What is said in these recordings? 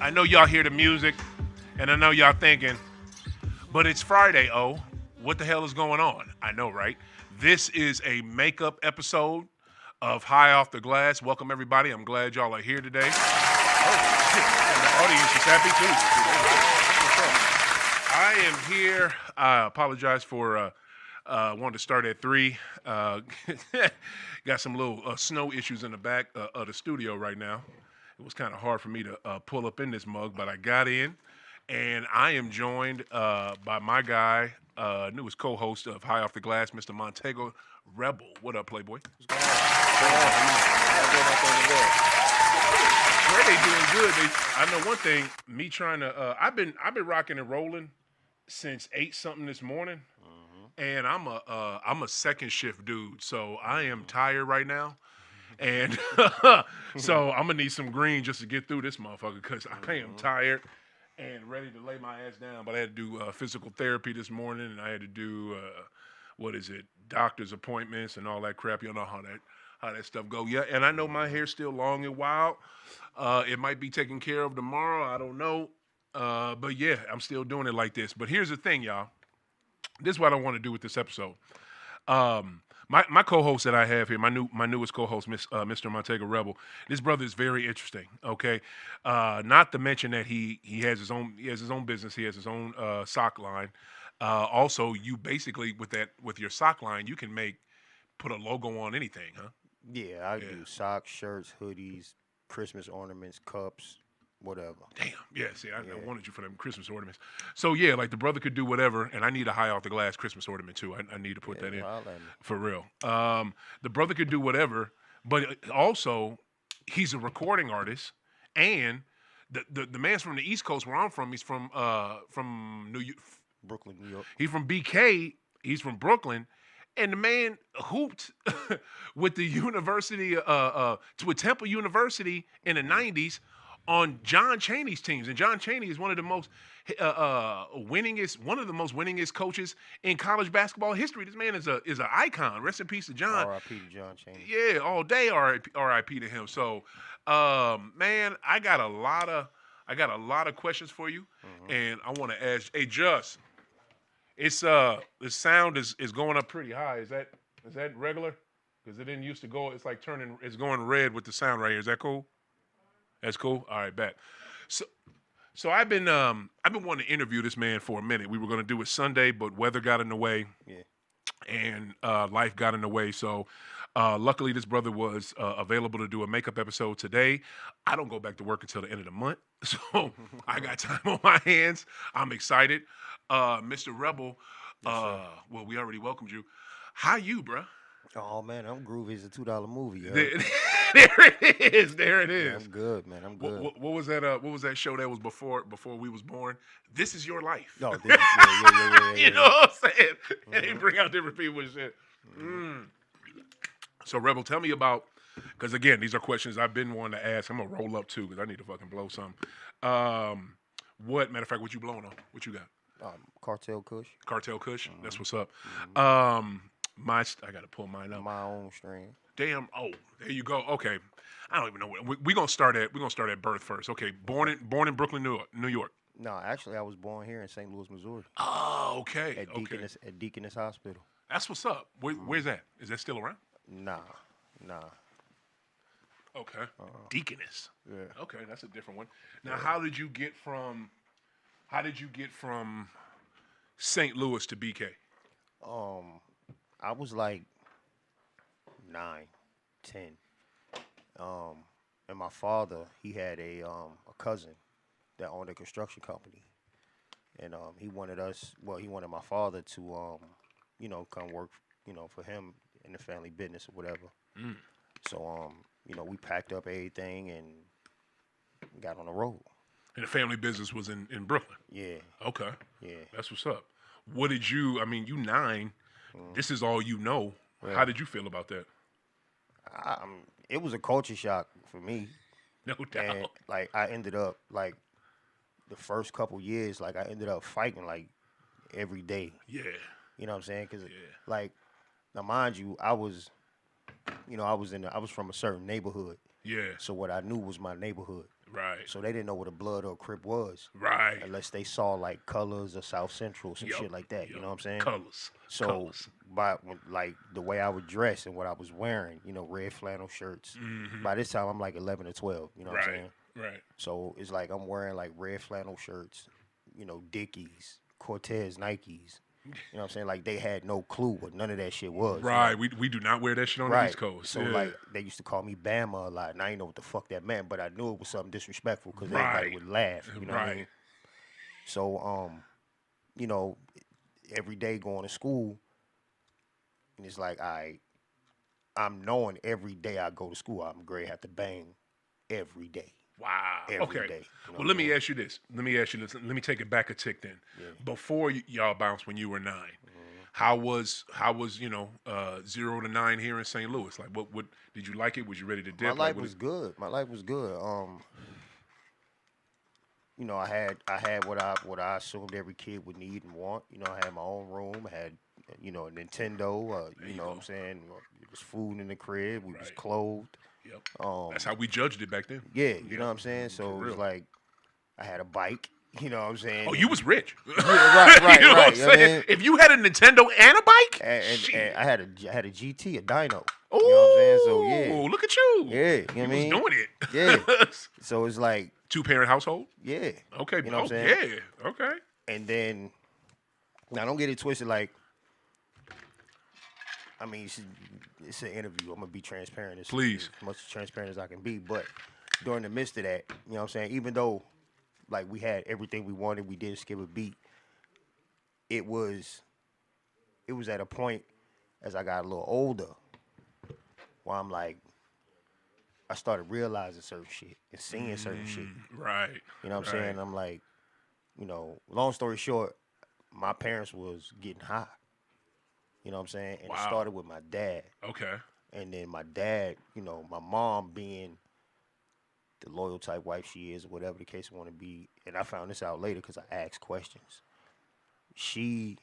I know y'all hear the music, and I know y'all thinking, but it's Friday, oh. What the hell is going on? I know, right? This is a makeup episode of High Off the Glass. Welcome, everybody. I'm glad y'all are here today. Oh, shit. And the audience is happy, too. I am here. I apologize for wanted to start at 3. Got some little snow issues in the back of the studio right now. It was kind of hard for me to pull up in this mug, but I got in. And I am joined by my guy, newest co-host of High Off the Glass, Mr. Montega Rebel. What up, Playboy? What's going on? Where they doing good? I know one thing. Me trying to. I've been rocking and rolling since 8 something this morning, and I'm a second shift dude, so I am tired right now. And so I'm gonna need some green just to get through this motherfucker because I am tired and ready to lay my ass down. But I had to do physical therapy this morning, and I had to do doctor's appointments and all that crap. You know how that stuff go. Yeah, and I know my hair's still long and wild. It might be taken care of tomorrow. I don't know. But yeah, I'm still doing it like this. But here's the thing, y'all. This is what I want to do with this episode. My co-host that I have here, my newest co-host, Mr. Montega Rebel. This brother is very interesting. Okay, not to mention that he has his own business. He has his own sock line. Also, you basically with your sock line, you can put a logo on anything, huh? Yeah, I do socks, shirts, hoodies, Christmas ornaments, cups, whatever. Damn. Yeah, see, I wanted you for them Christmas ornaments. So, yeah, like the brother could do whatever, and I need a High Off the Glass Christmas ornament, too. I need to put that in for real. The brother could do whatever, but also he's a recording artist, and the man's from the East Coast where I'm from. He's from New York. Brooklyn, New York. He's from BK. He's from Brooklyn. And the man hooped with the university, with Temple University in the 90s on John Chaney's teams. And John Chaney is one of the most winningest coaches in college basketball history. This man is an icon. Rest in peace to John. R.I.P. to John Chaney. Yeah, all day R.I.P. to him. So, man, I got a lot of questions for you, and I want to ask. Hey, Just. It's the sound is going up pretty high. Is that regular? Because it didn't used to go. It's like it's going red with the sound right here. Is that cool? That's cool. All right, bet. So I've been wanting to interview this man for a minute. We were going to do it Sunday, but weather got in the way. Yeah. And life got in the way. So luckily, this brother was available to do a makeup episode today. I don't go back to work until the end of the month, so I got time on my hands. I'm excited. Mr. Rebel, well, we already welcomed you. How you, bruh? Oh, man, I'm groovy. It's a $2 movie. There it is. There it is. Yeah, I'm good, man. I'm good. What was that show that was before we was born? This Is Your Life. No, yeah. You know what I'm saying? And they bring out different people and shit. So, Rebel, tell me about, because, again, these are questions I've been wanting to ask. I'm going to roll up, too, because I need to fucking blow some. Matter of fact, what you blowing on? What you got? Cartel Kush. Cartel Kush? That's what's up. I got to pull mine up. My own strain. Damn. Oh, there you go. Okay. I don't even know. We're going to start at birth first. Okay. Born in Brooklyn, New York. No, actually, I was born here in St. Louis, Missouri. Oh, okay. At Deaconess Hospital. That's what's up. Where's that? Is that still around? Nah. Okay. Deaconess. Yeah. Okay, that's a different one. Now, how did you get from St. Louis to BK? I was like 9, 10. And my father, he had a cousin that owned a construction company. And he wanted my father to come work, for him in the family business or whatever. So we packed up everything and got on the road. And the family business was in Brooklyn? Yeah. Okay. Yeah. That's what's up. What did you 9, this is all you know. Yeah. How did you feel about that? It was a culture shock for me. No doubt. And, I ended up, the first couple years, I ended up fighting, every day. Yeah. You know what I'm saying? Because, now, mind you, I was from a certain neighborhood. Yeah. So what I knew was my neighborhood. Right. So they didn't know what a blood or a Crip was. Right. Unless they saw like Colors or South Central, some Yup, shit like that. You yup. know what I'm saying? Colors. So Colors. like the way I would dress and what I was wearing, red flannel shirts. By this time I'm like 11 or 12. You know what I'm Right. saying? Right. So it's like I'm wearing like red flannel shirts, Dickies, Cortez Nikes. You know what I'm saying? Like they had no clue what none of that shit was. Right. We do not wear that shit on the Right. East Coast. So Yeah. like they used to call me Bama a lot, and I didn't know what the fuck that meant, but I knew it was something disrespectful because everybody Right. would laugh. You know what I Right. mean? So you know, every day going to school, and it's like I'm knowing every day I go to school, I'm great have to bang every day. Wow. Every Okay. day, you know Well, what let I'm me saying? ask you this. Let me take it back a tick then. Yeah. Before y'all bounced when you were 9, how was 0 to 9 here in St. Louis? Like, what did you like it? Was you ready to dip? My Like, life was good. My life was good. I had what I assumed every kid would need and want. I had my own room. I had, a Nintendo. You know what I'm saying? It was food in the crib. We was Right. clothed. Yep. That's how we judged it back then. Yeah, you know what I'm saying? So it was real. like I had a bike. You know what I'm saying? Oh, you was rich. Yeah, right, you know what I'm you know what I saying? mean? If you had a Nintendo and a bike, And I had a GT, a dyno. oh, You know what I'm saying? So yeah, look at you. yeah, you know what I You mean? was doing it. Yeah. So it's like, 2-parent household. yeah. Okay. You know what I'm Oh, saying? yeah. Okay. And then, now don't get it twisted. Like, I mean, it's an interview. I'm gonna be transparent, Please. as much transparent as I can be. But during the midst of that, you know what I'm saying? Even though, like, we had everything we wanted, we did skip a beat. It was at a point as I got a little older, where I'm like, I started realizing certain shit and seeing certain shit. Right. You know what I'm saying? I'm like, long story short, my parents was getting high. You know what I'm saying? And Wow. it started with my dad. Okay. And then my dad, my mom being the loyal type wife she is, or whatever the case want to be. And I found this out later because I asked questions. She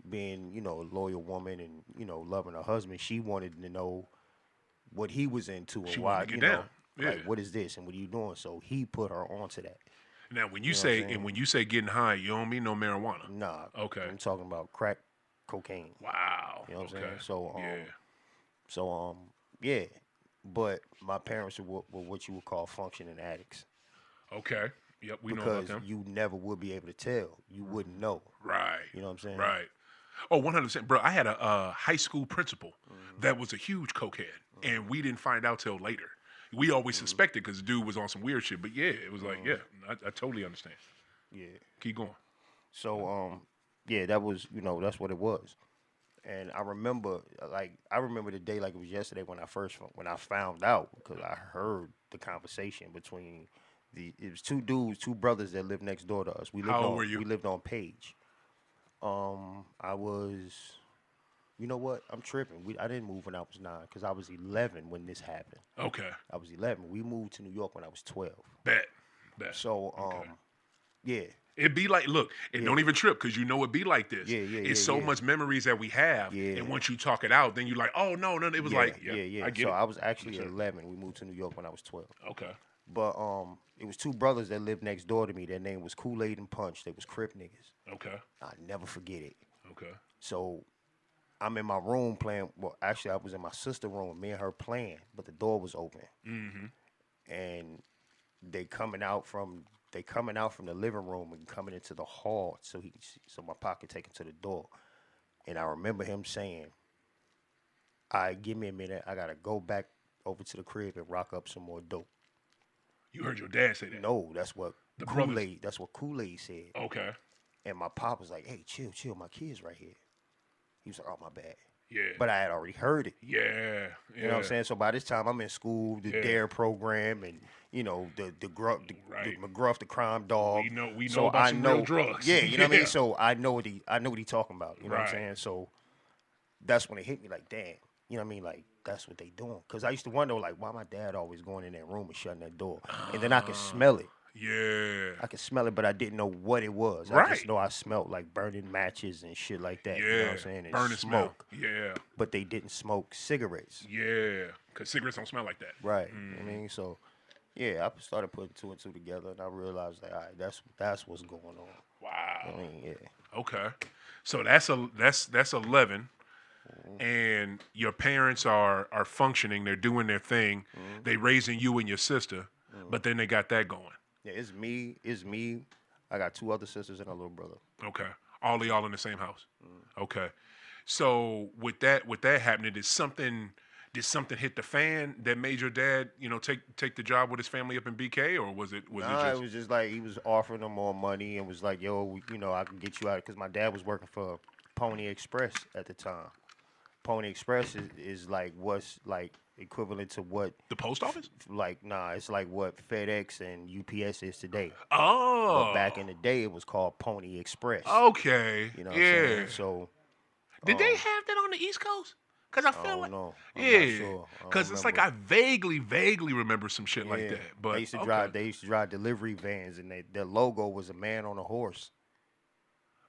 being, a loyal woman and, loving her husband, she wanted to know what he was into and She why, wanted to get down. Yeah. like, what is this and what are you doing? So he put her onto that. Now, when you know what say I'm saying? when you say getting high, you don't mean no marijuana. Nah. Okay. I'm talking about crack cocaine. Wow. You know what I'm okay. saying? So, yeah. Yeah. But my parents were what you would call functioning addicts. Okay. Yep. We know about Because them. you never would be able to tell. You wouldn't know. Right. You know what I'm saying? Right. Oh, 100%. Bro, I had a high school principal that was a huge cokehead, and we didn't find out till later. We always suspected because the dude was on some weird shit. But, yeah, it was like, yeah, I totally understand. Yeah. Keep going. So, yeah, that was, that's what it was. And I remember the day like it was yesterday when I found out, because I heard the conversation between it was two brothers that lived next door to us. How old were you? We lived on Page. I was, you know what? I'm tripping. I didn't move when I was 9 because I was 11 when this happened. Okay. I was 11. We moved to New York when I was 12. Bet. So, yeah. It be like, look, and don't even trip because it be like this. It's so much memories that we have. Yeah. And once you talk it out, then you're like, oh, no. It was like, yeah. I get it. I was actually 11. We moved to New York when I was 12. Okay. But it was two brothers that lived next door to me. Their name was Kool-Aid and Punch. They was Crip niggas. Okay. I'll never forget it. Okay. So I'm in my room playing. Well, actually, I was in my sister's room, me and her playing, but the door was open. Mm-hmm. And they coming out from the living room and coming into the hall. So my pocket taken to the door. And I remember him saying, "All right, give me a minute. I gotta go back over to the crib and rock up some more dope." You heard your dad say that? No, that's what Kool-Aid. That's what Kool-Aid said. Okay. And my pop was like, "Hey, chill, my kid's right here." He was like, "Oh, my bad." Yeah. But I had already heard it. Yeah. You know what I'm saying? So by this time, I'm in school, the DARE program, and the McGruff, the crime dog. We know about some real drugs. Yeah, you know what I mean. So I know what he talking about. You know what I'm Right. saying? So that's when it hit me like, damn. You know what I mean? Like, that's what they doing. Because I used to wonder, like, why my dad always going in that room and shutting that door. And then I could smell it. Yeah. I could smell it, but I didn't know what it was. Right. I just know I smelled like burning matches and shit like that. Yeah. You know what I'm saying? And burning smoke. smell. Yeah. But they didn't smoke cigarettes. Yeah. Because cigarettes don't smell like that. Right. I mean, so Yeah, I started putting two and two together, and I realized like, all right, that's what's going on. Wow. I mean, yeah. Okay. So that's 11, and your parents are functioning. They're doing their thing. Mm-hmm. They raising you and your sister, Mm-hmm. but then they got that going. Yeah, it's me. It's me. I got two other sisters and a little brother. Okay. All y'all in the same house. Mm. Okay. So with that happening, did something hit the fan that made your dad, take the job with his family up in BK, or was it Nah, it just was just like he was offering them more money and was like, "Yo, I can get you out," because my dad was working for Pony Express at the time. Pony Express is like what's like equivalent to what, the post office? like nah, it's like what FedEx and UPS is today. But Oh. back in the day, it was called Pony Express. Okay. You know what I'm Yeah. saying? So Did they um, have that on the East Coast? Cause I I feel don't like, know. I'm not yeah. sure. I don't Cause it's like remember. I vaguely remember some shit like Yeah, that. But used to okay. drive. They used to drive delivery vans, and their logo was a man on a horse.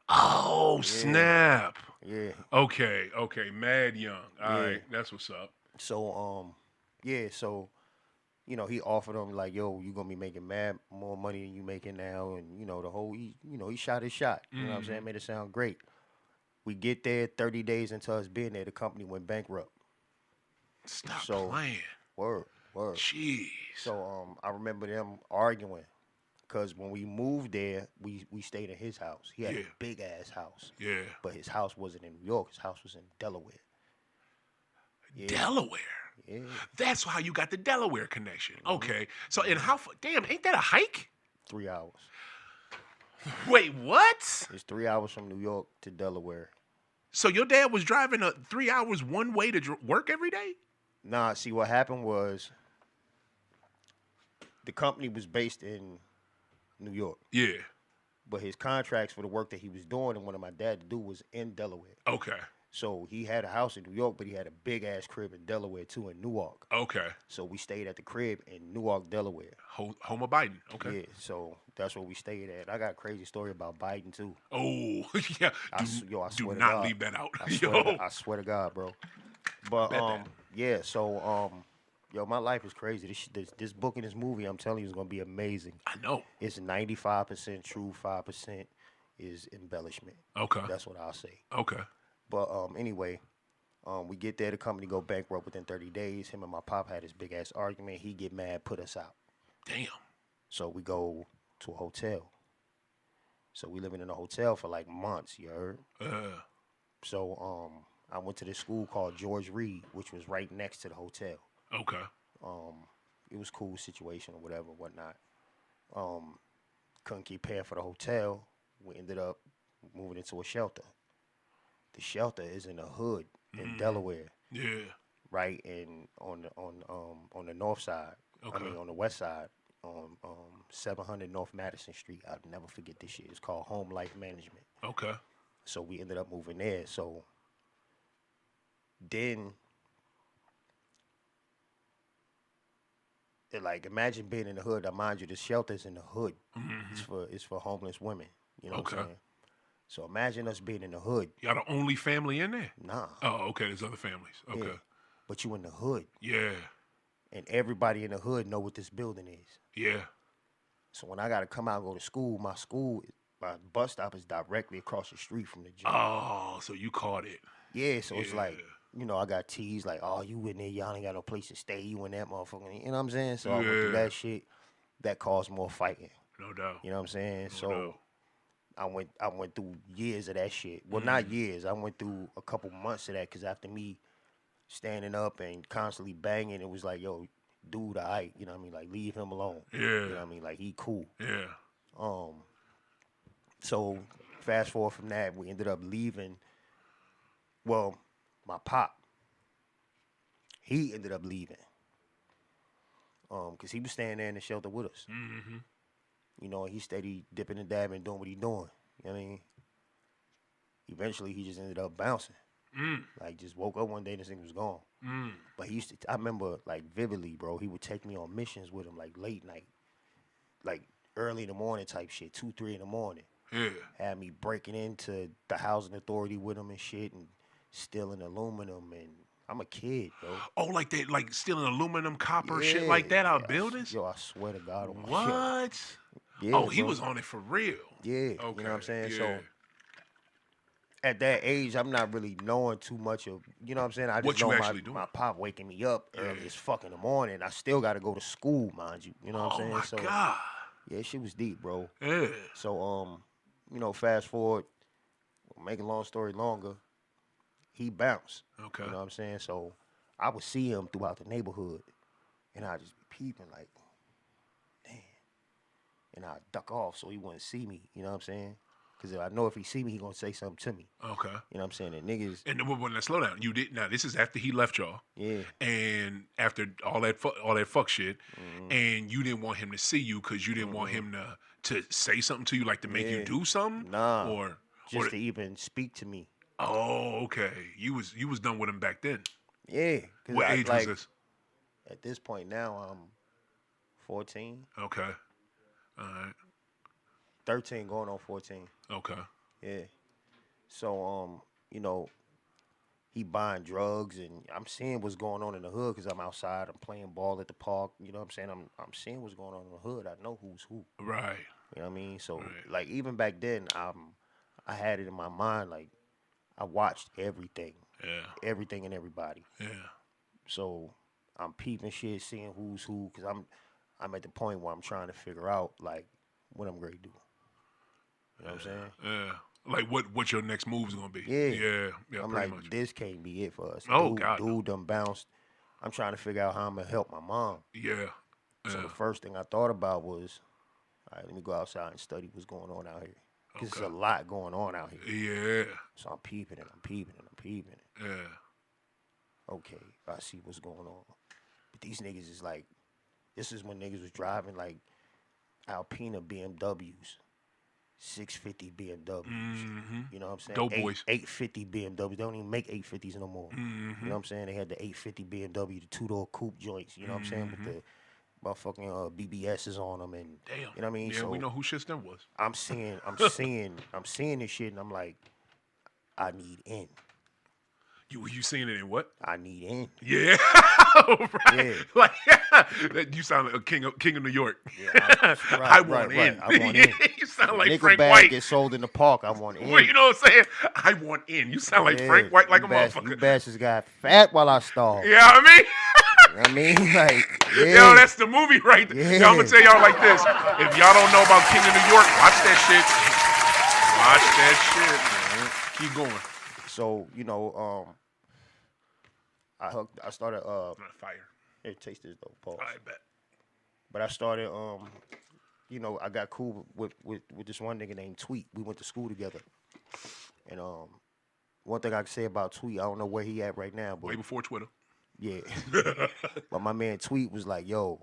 Oh Yeah, snap. yeah, Okay. Mad young. All yeah. right, that's what's up. So yeah. So he offered them like, "Yo, you gonna be making mad more money than you making now," and the whole he shot his shot. You know what I'm saying? Hmm. Made it sound great. We get there 30 days into us being there, the company went bankrupt. Stop So playing. word, word. Jeez. So I remember them arguing because when we moved there, we stayed in his house. He had a Yeah. big ass house, Yeah. but his house wasn't in New York. His house was in Delaware. Yeah, Delaware. yeah. That's how you got the Delaware connection. Hmm. Okay. So in Hmm. damn, ain't that a hike? 3 hours. Wait, what? It's 3 hours from New York to Delaware. So your dad was driving 3 hours one way to work every day? Nah, see what happened was the company was based in New York, Yeah. but his contracts for the work that he was doing and wanted my dad to do was in Delaware. Okay. So he had a house in New York, but he had a big ass crib in Delaware too, in Newark. Okay. So we stayed at the crib in Newark, Delaware. Home of Biden. Okay. Yeah, so that's where we stayed at. I got a crazy story about Biden too. Oh, yeah. I Do swear to not God. leave that out. I swear to God, Yo. I swear to God, bro. But Bet that. yeah. So yo, my life is crazy. This book and this movie, I'm telling you, is gonna be amazing. I know. It's 95% true, 5% is embellishment. Okay. That's what I'll say. Okay. But anyway, we get there. The company go bankrupt within 30 days. Him and my pop had this big ass argument. He get mad, put us out. Damn. So we go to a hotel. So we living in a hotel for like months. You heard? So I went to this school called George Reed, which was right next to the hotel. Okay. It was a cool situation or whatever, whatnot. Couldn't keep paying for the hotel. We ended up moving into a shelter. The shelter is in the hood in Delaware, Yeah. right in on the north side. I Okay. mean on the west side, on 700 North Madison Street. I'll never forget this shit. It's called Home Life Management. Okay. So we ended up moving there. So then, like, imagine being in the hood. I mind you, the shelter's in the hood. It's for homeless women. You know what I'm Okay. saying? So imagine us being in the hood. Y'all the only family in there? Nah, Oh, okay. There's other families. yeah, Okay. but you in the hood, Yeah. and everybody in the hood know what this building is. Yeah. So when I gotta come out and go to school, my bus stop is directly across the street from the gym. Oh, so you caught it. Yeah, so it's like, Yeah. I got teased like, oh, you in there, y'all ain't got no place to stay, you in that motherfucker. You know what I'm saying? So I went through Yeah. that shit. That caused more fighting. No doubt. You know what I'm saying? No So doubt. I went through years of that shit. Well, not years. I went through a couple months of that because after me standing up and constantly banging, it was like, yo, dude, you know what I mean? Like, leave him alone. Yeah. You know what I mean? Like, he cool. Yeah. So fast forward from that, we ended up leaving. Well, my pop, he ended up leaving. Because he was staying there in the shelter with us. Mm-hmm. He steady dipping and dabbing, doing what he doing. You know what I mean? Eventually, he just ended up bouncing. Like, just woke up one day and this thing was gone. But I remember, like, vividly, bro, he would take me on missions with him, like, late night. Like, early in the morning type shit, 2, 3 in the morning. Yeah. Had me breaking into the housing authority with him and shit and stealing aluminum. And I'm a kid, bro. Oh, like they like stealing aluminum, copper, shit like that out of buildings? Yo, I swear to God on my What? shit. Yeah, Oh, he bro. was on it for real. Yeah, Okay. you know what I'm saying? Yeah. So at that age, I'm not really knowing too much of, you know what I'm saying? I just What you know actually doing? my pop waking me up early as fuck in the morning. I still got to go to school, mind you. You know what I'm Oh saying? my So God. yeah, shit was deep, bro. Yeah. So you know, fast forward, make a long story longer, he bounced. Okay. You know what I'm saying? So I would see him throughout the neighborhood, and I'd just be peeping like, damn. And I'd duck off so he wouldn't see me. You know what I'm saying? Because I know if he see me, he gonna say something to me. Okay. You know what I'm saying? And niggas. And then when slow down, you did now. This is after he left y'all. Yeah. And after all that fuck shit, and you didn't want him to see you because you didn't want him to say something to you, like to make you do something. Nah. Or just to even speak to me. Oh, okay. You was done with him back then. Yeah. What age was this? At this point now, I'm 14. Okay. All right. 13 going on 14. Okay. Yeah. So, you know, he buying drugs, and I'm seeing what's going on in the hood because I'm outside. I'm playing ball at the park. You know what I'm saying? I'm seeing what's going on in the hood. I know who's who. Right. You know what I mean? So, like, even back then, I had it in my mind, like, I watched everything. Yeah. Everything and everybody. Yeah. So, I'm peeping shit, seeing who's who, because I'm at the point where I'm trying to figure out, like, what I'm going to do. You know what I'm saying? Yeah. Like what your next move's gonna be? Yeah. Yeah. I'm pretty like, much. this can't be it for us. Oh God. Dude done bounced. I'm trying to figure out how I'm gonna help my mom. Yeah. So the first thing I thought about was, all right, let me go outside and study what's going on out here. Because there's a lot going on out here. Yeah. So I'm peeping and I'm peeping and I'm peeping. Yeah. Okay, I see what's going on. But these niggas is like, this is when niggas was driving like Alpina BMWs. 650 BMWs. You know what I'm saying? Dope boys. 850 BMWs. They don't even make 850s no more. You know what I'm saying? They had the 850 BMW, the two-door coupe joints. You know what I'm saying? With the motherfucking BBSs on them, and Damn. you know what I mean? Yeah, So we know who shit them was. I'm seeing this shit, and I'm like, I need in. You seeing it in what? I need in. Yeah. Right. Yeah. Like you sound like a king of New York. Yeah, I want in. I want in. You sound like Nickel Frank bag White. gets sold in the park. I want in. Well, you know what I'm saying? I want in. You sound like Frank White, like a motherfucker. You bastards got fat while I starved. Yeah, I mean. You know what I mean? Like, yeah. Yo, that's the movie right there. Yeah. Yo, I'm gonna tell y'all like this. If y'all don't know about King of New York, watch that shit. Keep going. So, you know, I started Fire. here, taste this though, pause. I bet. But I started you know, I got cool with this one nigga named Tweet. We went to school together. And one thing I can say about Tweet, I don't know where he at right now, but Way before Twitter. yeah. But my man Tweet was like, yo,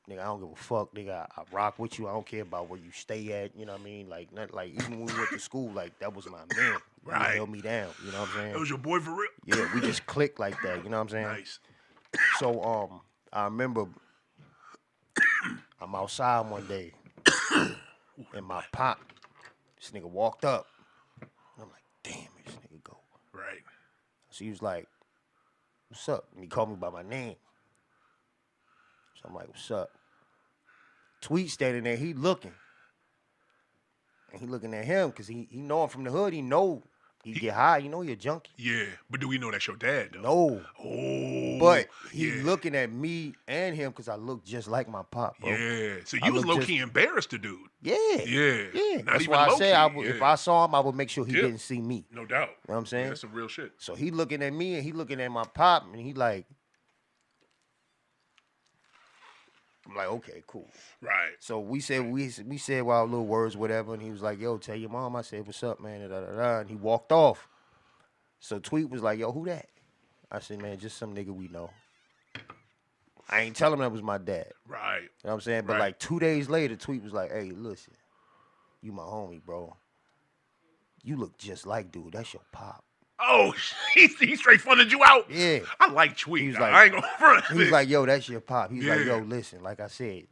nigga, I don't give a fuck, nigga. I rock with you. I don't care about where you stay at. You know what I mean? Like, not like even when we went to school, like that was my man. Right. He held me down. You know what I'm saying? That was your boy for real. Yeah, we just clicked like that. You know what I'm saying? Nice. So I remember I'm outside one day, and my pop, this nigga walked up, and I'm like, damn, where this nigga go? Right. So he was like, what's up? And he called me by my name. So I'm like, what's up? Tweet standing there, he looking. And he looking at him because he know him from the hood. He know he get high. You know he a junkie. Yeah, but do we know that's your dad though? No. Oh. But he looking at me and him because I look just like my pop, bro. Yeah. So you was low key embarrassed, the dude. Yeah. Yeah. Yeah. Not That's even why I say low-key. if I saw him, I would make sure he didn't see me. No doubt. You know what I'm saying? Yeah, that's some real shit. So he looking at me and he looking at my pop and he like, I'm like, okay, cool. Right. So we said our little words, whatever, and he was like, yo, tell your mom. I said, what's up, man? And he walked off. So Tweet was like, yo, who that? I said, man, just some nigga we know. I ain't tell him that was my dad. Right. You know what I'm saying? But like 2 days later, Tweet was like, hey, listen, you my homie, bro. You look just like dude. That's your pop. Oh, he straight funded you out. Yeah. I like Tweet. He was Like, like, I ain't gonna front. He was like, yo, that's your pop. He was like, Yeah. yo, listen, like I said,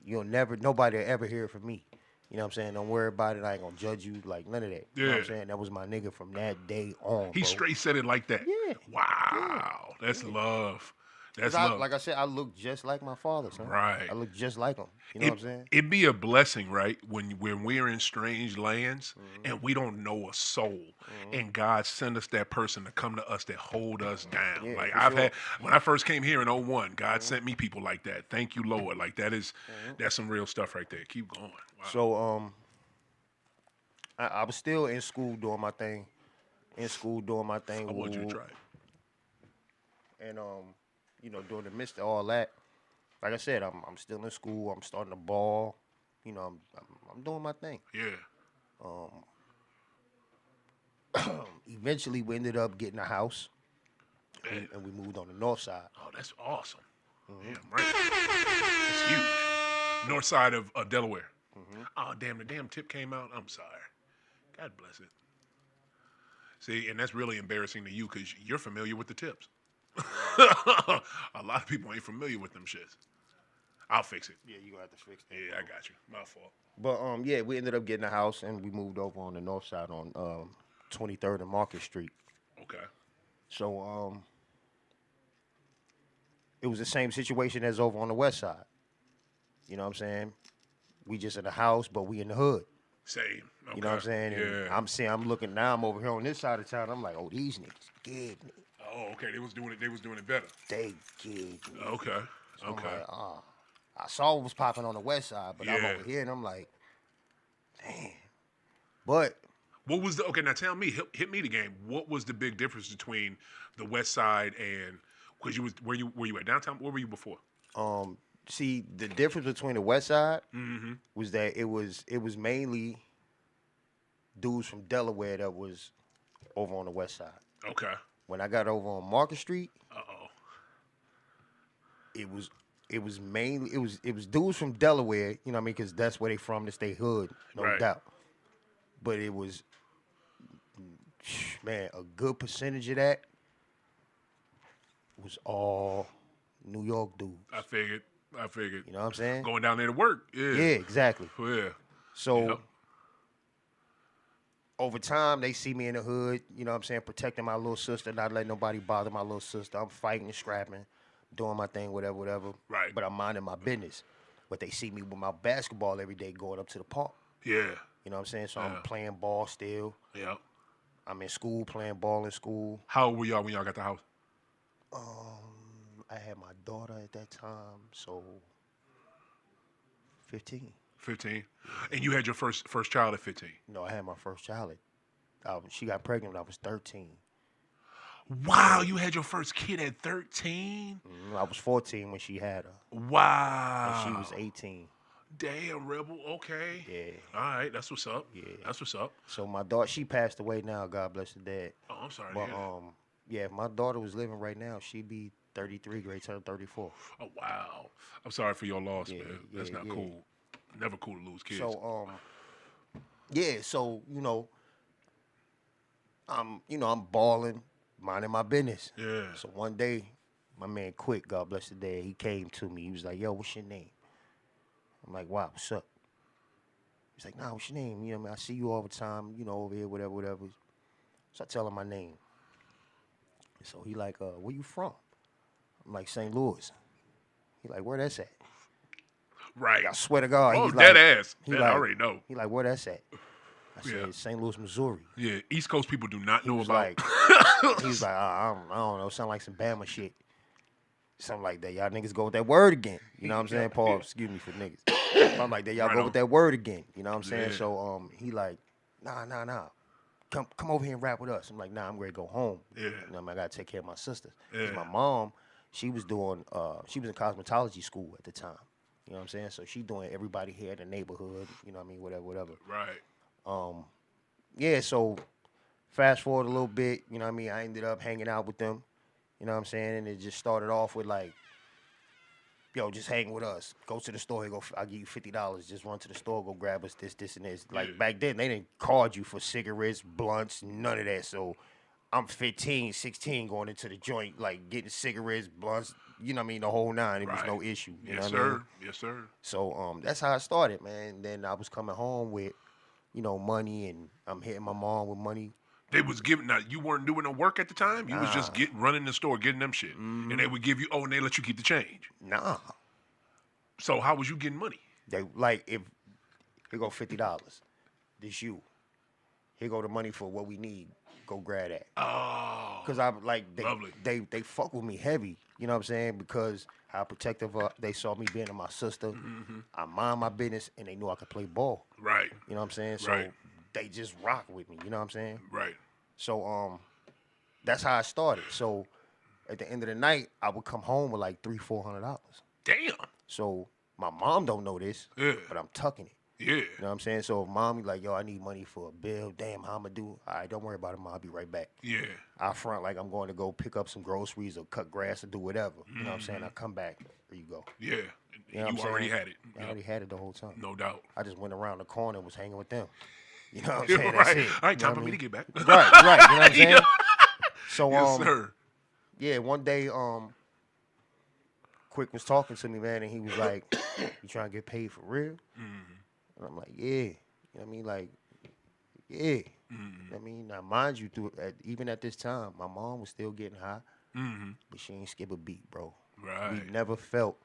nobody will ever hear from me. You know what I'm saying? Don't worry about it. I ain't gonna judge you. Like, none of that. You know what I'm Yeah. saying? That was my nigga from that day on, He bro. straight said it like that. Yeah. Wow. That's love. Because That's love. like I said, I look just like my father, son. Right. I look just like him. You know what I'm saying? It'd be a blessing, right? When we're in strange lands and we don't know a soul, and God send us that person to come to us that hold us down. Yeah, Like for I've sure. had when I first came here in '01, God sent me people like that. Thank you, Lord. Like that's some real stuff right there. Keep going. Wow. So I was still in school doing my thing. In school doing my thing. I want you to woo, try it. And you know, during the midst of all that, like I said, I'm still in school. I'm starting to ball. You know, I'm doing my thing. Yeah. Eventually, we ended up getting a house, Man. and we moved on the north side. Oh, that's awesome. Yeah, right. That's huge. North side of Delaware. Oh, damn, the damn tip came out. I'm sorry. God bless it. See, and that's really embarrassing to you because you're familiar with the tips. A lot of people ain't familiar with them shits. I'll fix it. Yeah, you gonna have to fix that. Yeah, I got you. My fault. But yeah, we ended up getting a house, and we moved over on the north side on 23rd and Market Street. Okay. So it was the same situation as over on the west side. You know what I'm saying? We just in the house, but we in the hood. Same. Okay. You know what I'm saying? And Yeah. I'm looking now. I'm over here on this side of town. I'm like, oh, these niggas get me. Oh, okay. They was doing it better. They get me. Okay. So Okay. I'm like, I saw what was popping on the west side, but I'm Yeah. over here and I'm like, damn. But What was the okay? Now tell me, hit me the game. What was the big difference between the West Side and because you was were you at downtown? Where were you before? see, the difference between the west side Mm-hmm. was that it was mainly dudes from Delaware that was over on the west side. Okay. When I got over on Market Street, Uh-oh. it was mainly it was dudes from Delaware, you know what I mean, because that's where they from, that's they hood, no Right. doubt. But it was, man, a good percentage of that was all New York dudes. I figured. You know what I'm saying? Going down there to work. Yeah. Yeah, exactly. Yeah. So Yep. over time, they see me in the hood, you know what I'm saying, protecting my little sister, not letting nobody bother my little sister. I'm fighting and scrapping, doing my thing, whatever. Right. But I'm minding my business. But they see me with my basketball every day going up to the park. Yeah. You know what I'm saying? So Yeah. I'm playing ball still. Yep. I'm in school, playing ball in school. How old were y'all when y'all got the house? I had my daughter at that time, so 15. 15. And you had your first child at 15. No, I had my first child. She got pregnant when I was 13. Wow, you had your first kid at 13? I was 14 when she had her. Wow. And she was 18. Damn, Rebel. Okay. Yeah. All right, that's what's up. Yeah. That's what's up. So my daughter, she passed away now. God bless her dad. Oh, I'm sorry to But hear that. yeah, if my daughter was living right now, she'd be 33, grade turn 34. Oh, wow. I'm sorry for your loss, Yeah, man. That's yeah, not yeah. cool. Never cool to lose kids. So yeah, so I'm balling, minding my business. Yeah. So one day, my man Quick, God bless the dad, he came to me. He was like, "Yo, what's your name?" I'm like, "Wow, what's up?" He's like, "Nah, what's your name? You know, man, I see you all the time. You know, over here, whatever." So I tell him my name. So he like, "Where you from?" I'm like, "St. Louis." He like, "Where that's at?" Right. I swear to God. Oh, he's dead like, ass. He That like, I already know. He like, "Where that's at?" I said, Yeah. "St. Louis, Missouri." Yeah, East Coast people do not He know was about. like, he was like, I don't know, sound like some Bama shit. Something like that. Y'all niggas go with that word again. You know what I'm saying? Paul, Yeah. excuse me for niggas. I'm like, that y'all Right go on. with that word again. You know what I'm saying? Yeah. So he like, nah. Come over here and rap with us. I'm like, nah, I'm ready to go home. Yeah. You know what I mean? I gotta take care of my sisters. Yeah. Because my mom, she was in cosmetology school at the time. You know what I'm saying? So she doing everybody here in the neighborhood, you know what I mean, whatever. Right. Yeah, so fast forward a little bit, you know what I mean? I ended up hanging out with them, you know what I'm saying? And it just started off with like, yo, just hang with us. Go to the store, I'll give you $50. Just run to the store, go grab us this, and this. Like Yeah. back then, they didn't card you for cigarettes, blunts, none of that. So I'm 15, 16 going into the joint, like getting cigarettes, blunts, you know what I mean, the whole nine. It was no issue. You know what I mean? Yes, sir. So that's how I started, man. Then I was coming home with, money, and I'm hitting my mom with money. They was giving now. You weren't doing no work at the time. You was just running the store, getting them shit, and they would give you. And they let you keep the change. Nah. So how was you getting money? They like if here go $50. This you. Here go the money for what we need. Go grab that. Oh. Cause I'm like Lovely. they fuck with me heavy. You know what I'm saying? Because how protective they saw me being to my sister. I mind my business, and they knew I could play ball. Right. You know what I'm saying? So they just rock with me. You know what I'm saying? Right. So that's how I started. So at the end of the night, I would come home with like $300-400. Damn. So my mom don't know this, Yeah. but I'm tucking it. Yeah. You know what I'm saying? So if mom be like, yo, I need money for a bill. Damn, how I'ma do? All right, don't worry about it, mom. I'll be right back. Yeah. I front like I'm going to go pick up some groceries or cut grass or do whatever. You know what I'm saying? I come back. There you go. Yeah. You know what I'm already saying? had it. I already had it the whole time. No doubt. I just went around the corner and was hanging with them. You know what I'm saying? Right. That's it. All right, You know time what for I me mean? to get back. Right. You know what I'm saying? Yeah. So Yes, sir. yeah, one day Quick was talking to me, man, and he was like, "You trying to get paid for real?" And I'm like, "Yeah." You know what I mean? Like, yeah. You know what I mean? Now, mind you, even at this time, my mom was still getting high, but she ain't skip a beat, bro. Right. We never felt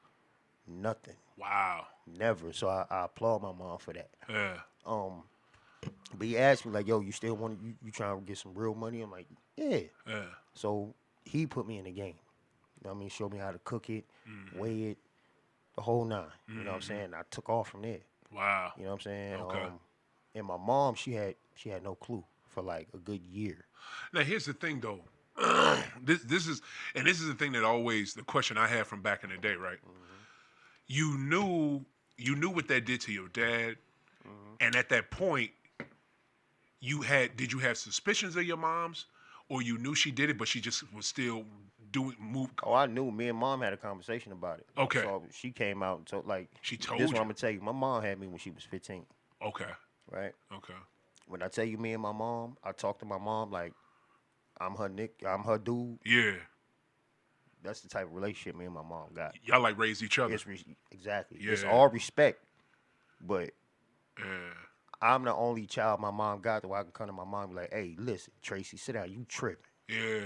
nothing. Wow. Never. So I applaud my mom for that. Yeah. But he asked me, like, yo, you still want you trying to get some real money? I'm like, yeah. Yeah. So he put me in the game. You know what I mean? Showed me how to cook it, weigh it, the whole nine. You know what I'm saying? I took off from there. Wow. You know what I'm saying? Okay. And my mom, she had no clue for like a good year. Now here's the thing, though. this is the thing that always the question I had from back in the day, right? You knew what that did to your dad, and at that point, did you have suspicions of your mom's, or you knew she did it, but she just was still move? Oh, I knew. Me and mom had a conversation about it. Okay. So she came out and told, like, She told this is you. what I'm gonna tell you. My mom had me when she was 15. Okay. Right. Okay. When I tell you me and my mom, I talk to my mom like I'm her dude. Yeah. That's the type of relationship me and my mom got. Y'all like raised each other. Exactly. Yeah. It's all respect, but Yeah. I'm the only child my mom got where I can come to my mom and be like, hey, listen, Tracy, sit down. You tripping. Yeah.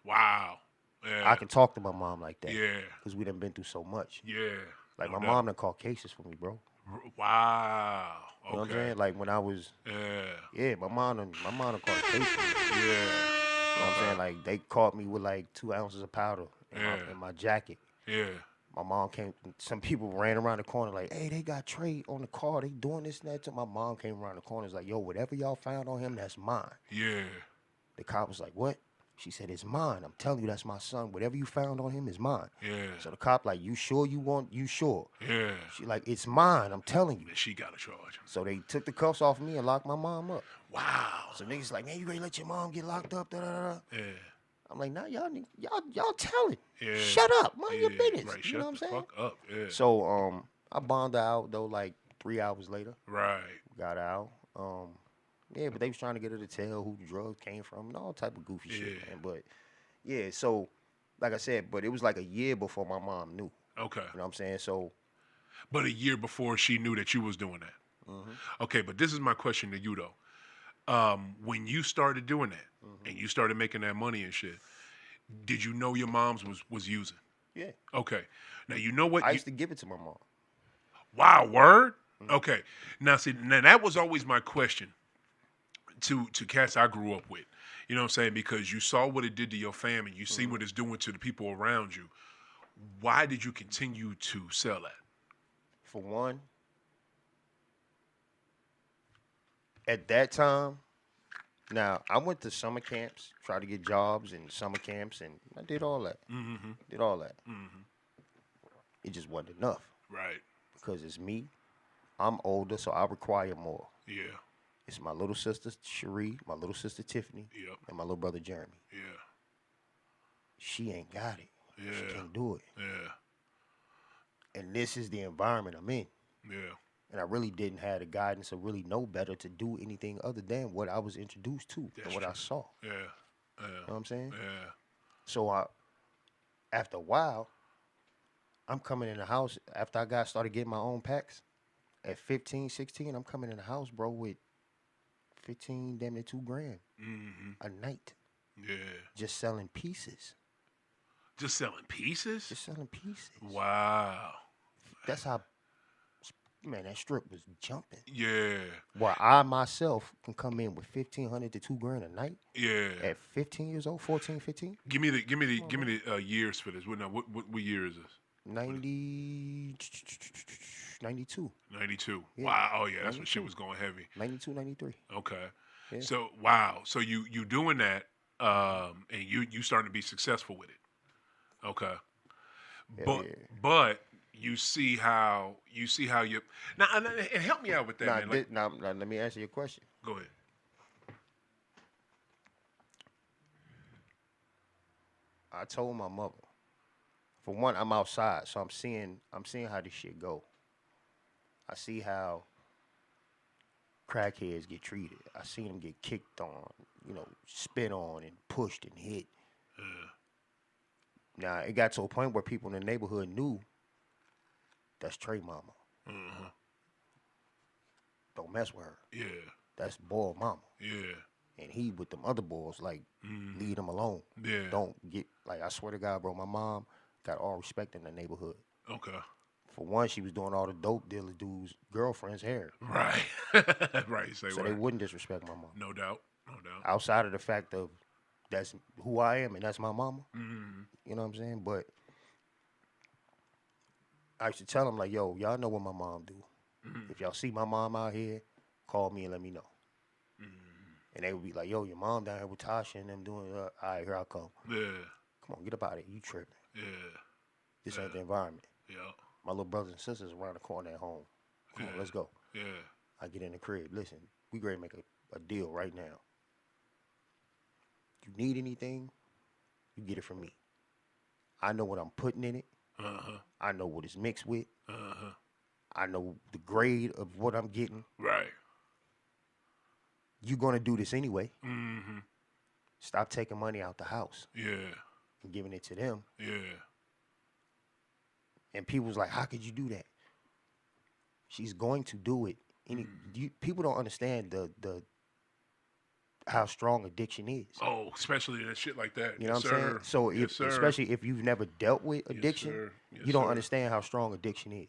Wow. Yeah. I can talk to my mom like that. Yeah. Because we done been through so much. Yeah. Like, No my doubt. mom done caught cases for me, bro. Wow. Okay. You know what I'm saying? Like, when I was, Yeah. my mom done caught cases for me. Yeah. You know what I'm saying? Like, they caught me with, like, 2 ounces of powder in my jacket. Yeah. My mom came, some people ran around the corner like, hey, they got Trey on the car. They doing this and that. So my mom came around the corner. It's like, yo, whatever y'all found on him, that's mine. Yeah. The cop was like, what? She said, it's mine. I'm telling you, that's my son. Whatever you found on him is mine. Yeah. So the cop like, you sure you sure? Yeah. She like, it's mine. I'm telling you. And she got a charge. So they took the cuffs off of me and locked my mom up. Wow. So niggas like, man, you ready to let your mom get locked up? Da, da, da. Yeah. I'm like, nah, y'all telling. Yeah. Shut up. Mind your business. Right. You Shut know what I'm the saying? fuck up. Yeah. So I bonded out though like 3 hours later. Right. Got out. Yeah, but they was trying to get her to tell who the drugs came from and all type of goofy shit, man. But yeah, so like I said, but it was like a year before my mom knew. Okay. You know what I'm saying? So But a year before she knew that you was doing that. Okay, but this is my question to you though. When you started doing that and you started making that money and shit, did you know your mom's was using? yeah. Okay. Now you know what? I used to give it to my mom. Wow, word? Okay. Now see, now that was always my question to cats I grew up with. You know what I'm saying? Because you saw what it did to your family, you see what it's doing to the people around you. Why did you continue to sell that? For one, at that time, now I went to summer camps, tried to get jobs in summer camps, and I did all that. Did all that. It just wasn't enough Right. because it's me. I'm older, so I require more. Yeah. It's my little sister Cherie, my little sister Tiffany, Yep. and my little brother Jeremy. Yeah. She ain't got it. Yeah. She can't do it. Yeah. And this is the environment I'm in. Yeah. And I really didn't have the guidance or really know better to do anything other than what I was introduced to and what I saw. Yeah. You know what I'm saying? Yeah. So after a while, I'm coming in the house after I started getting my own packs. At 15, 16, I'm coming in the house, bro, with 15, damn near $2,000 a night. Yeah. Just selling pieces. Just selling pieces? Just selling pieces. Wow. That's how, man, that strip was jumping. Yeah. Where I myself can come in with 1,500 to $2,000 a night. Yeah. At 15 years old, 14, 15. Give me the years for this. What year is this? 92. 92. Yeah. Wow. Oh yeah, that's 92. when shit was going heavy. 92, 93. Okay. Yeah. So wow. So you doing that, and you starting to be successful with it. Okay. Hell But you see how you now and help me out with that, man. Now, let me answer your question. Go ahead. I told my mother. For one, I'm outside, so I'm seeing how this shit go. I see how crackheads get treated. I seen them get kicked on, spit on and pushed and hit. Now it got to a point where people in the neighborhood knew that's Trey mama. Don't mess with her. Yeah. That's boy mama. Yeah. And he with them other boys, like, leave them alone. Yeah. Don't get, like, I swear to God, bro, my mom got all respect in the neighborhood. Okay. For one, she was doing all the dope dealer dudes' girlfriend's hair. Right. Right. So they wouldn't disrespect my mom. No doubt. Outside of the fact of that's who I am and that's my mama. You know what I'm saying? But I used to tell them, like, yo, y'all know what my mom do. If y'all see my mom out here, call me and let me know. And they would be like, yo, your mom down here with Tasha and them doing, all right, here I come. Yeah. Come on, get up out of here. You tripping. Yeah. This ain't the environment. Yeah. My little brothers and sisters around the corner at home. Come on, let's go. Yeah. I get in the crib. Listen, we ready to make a deal right now. You need anything, you get it from me. I know what I'm putting in it. I know what it's mixed with. I know the grade of what I'm getting. Right. You're going to do this anyway. Stop taking money out the house. Yeah. And giving it to them. Yeah. And people was like, how could you do that? She's going to do it. People don't understand the how strong addiction is. Oh, especially in shit like that. You know what I'm saying? So especially if you've never dealt with addiction, you don't understand how strong addiction is.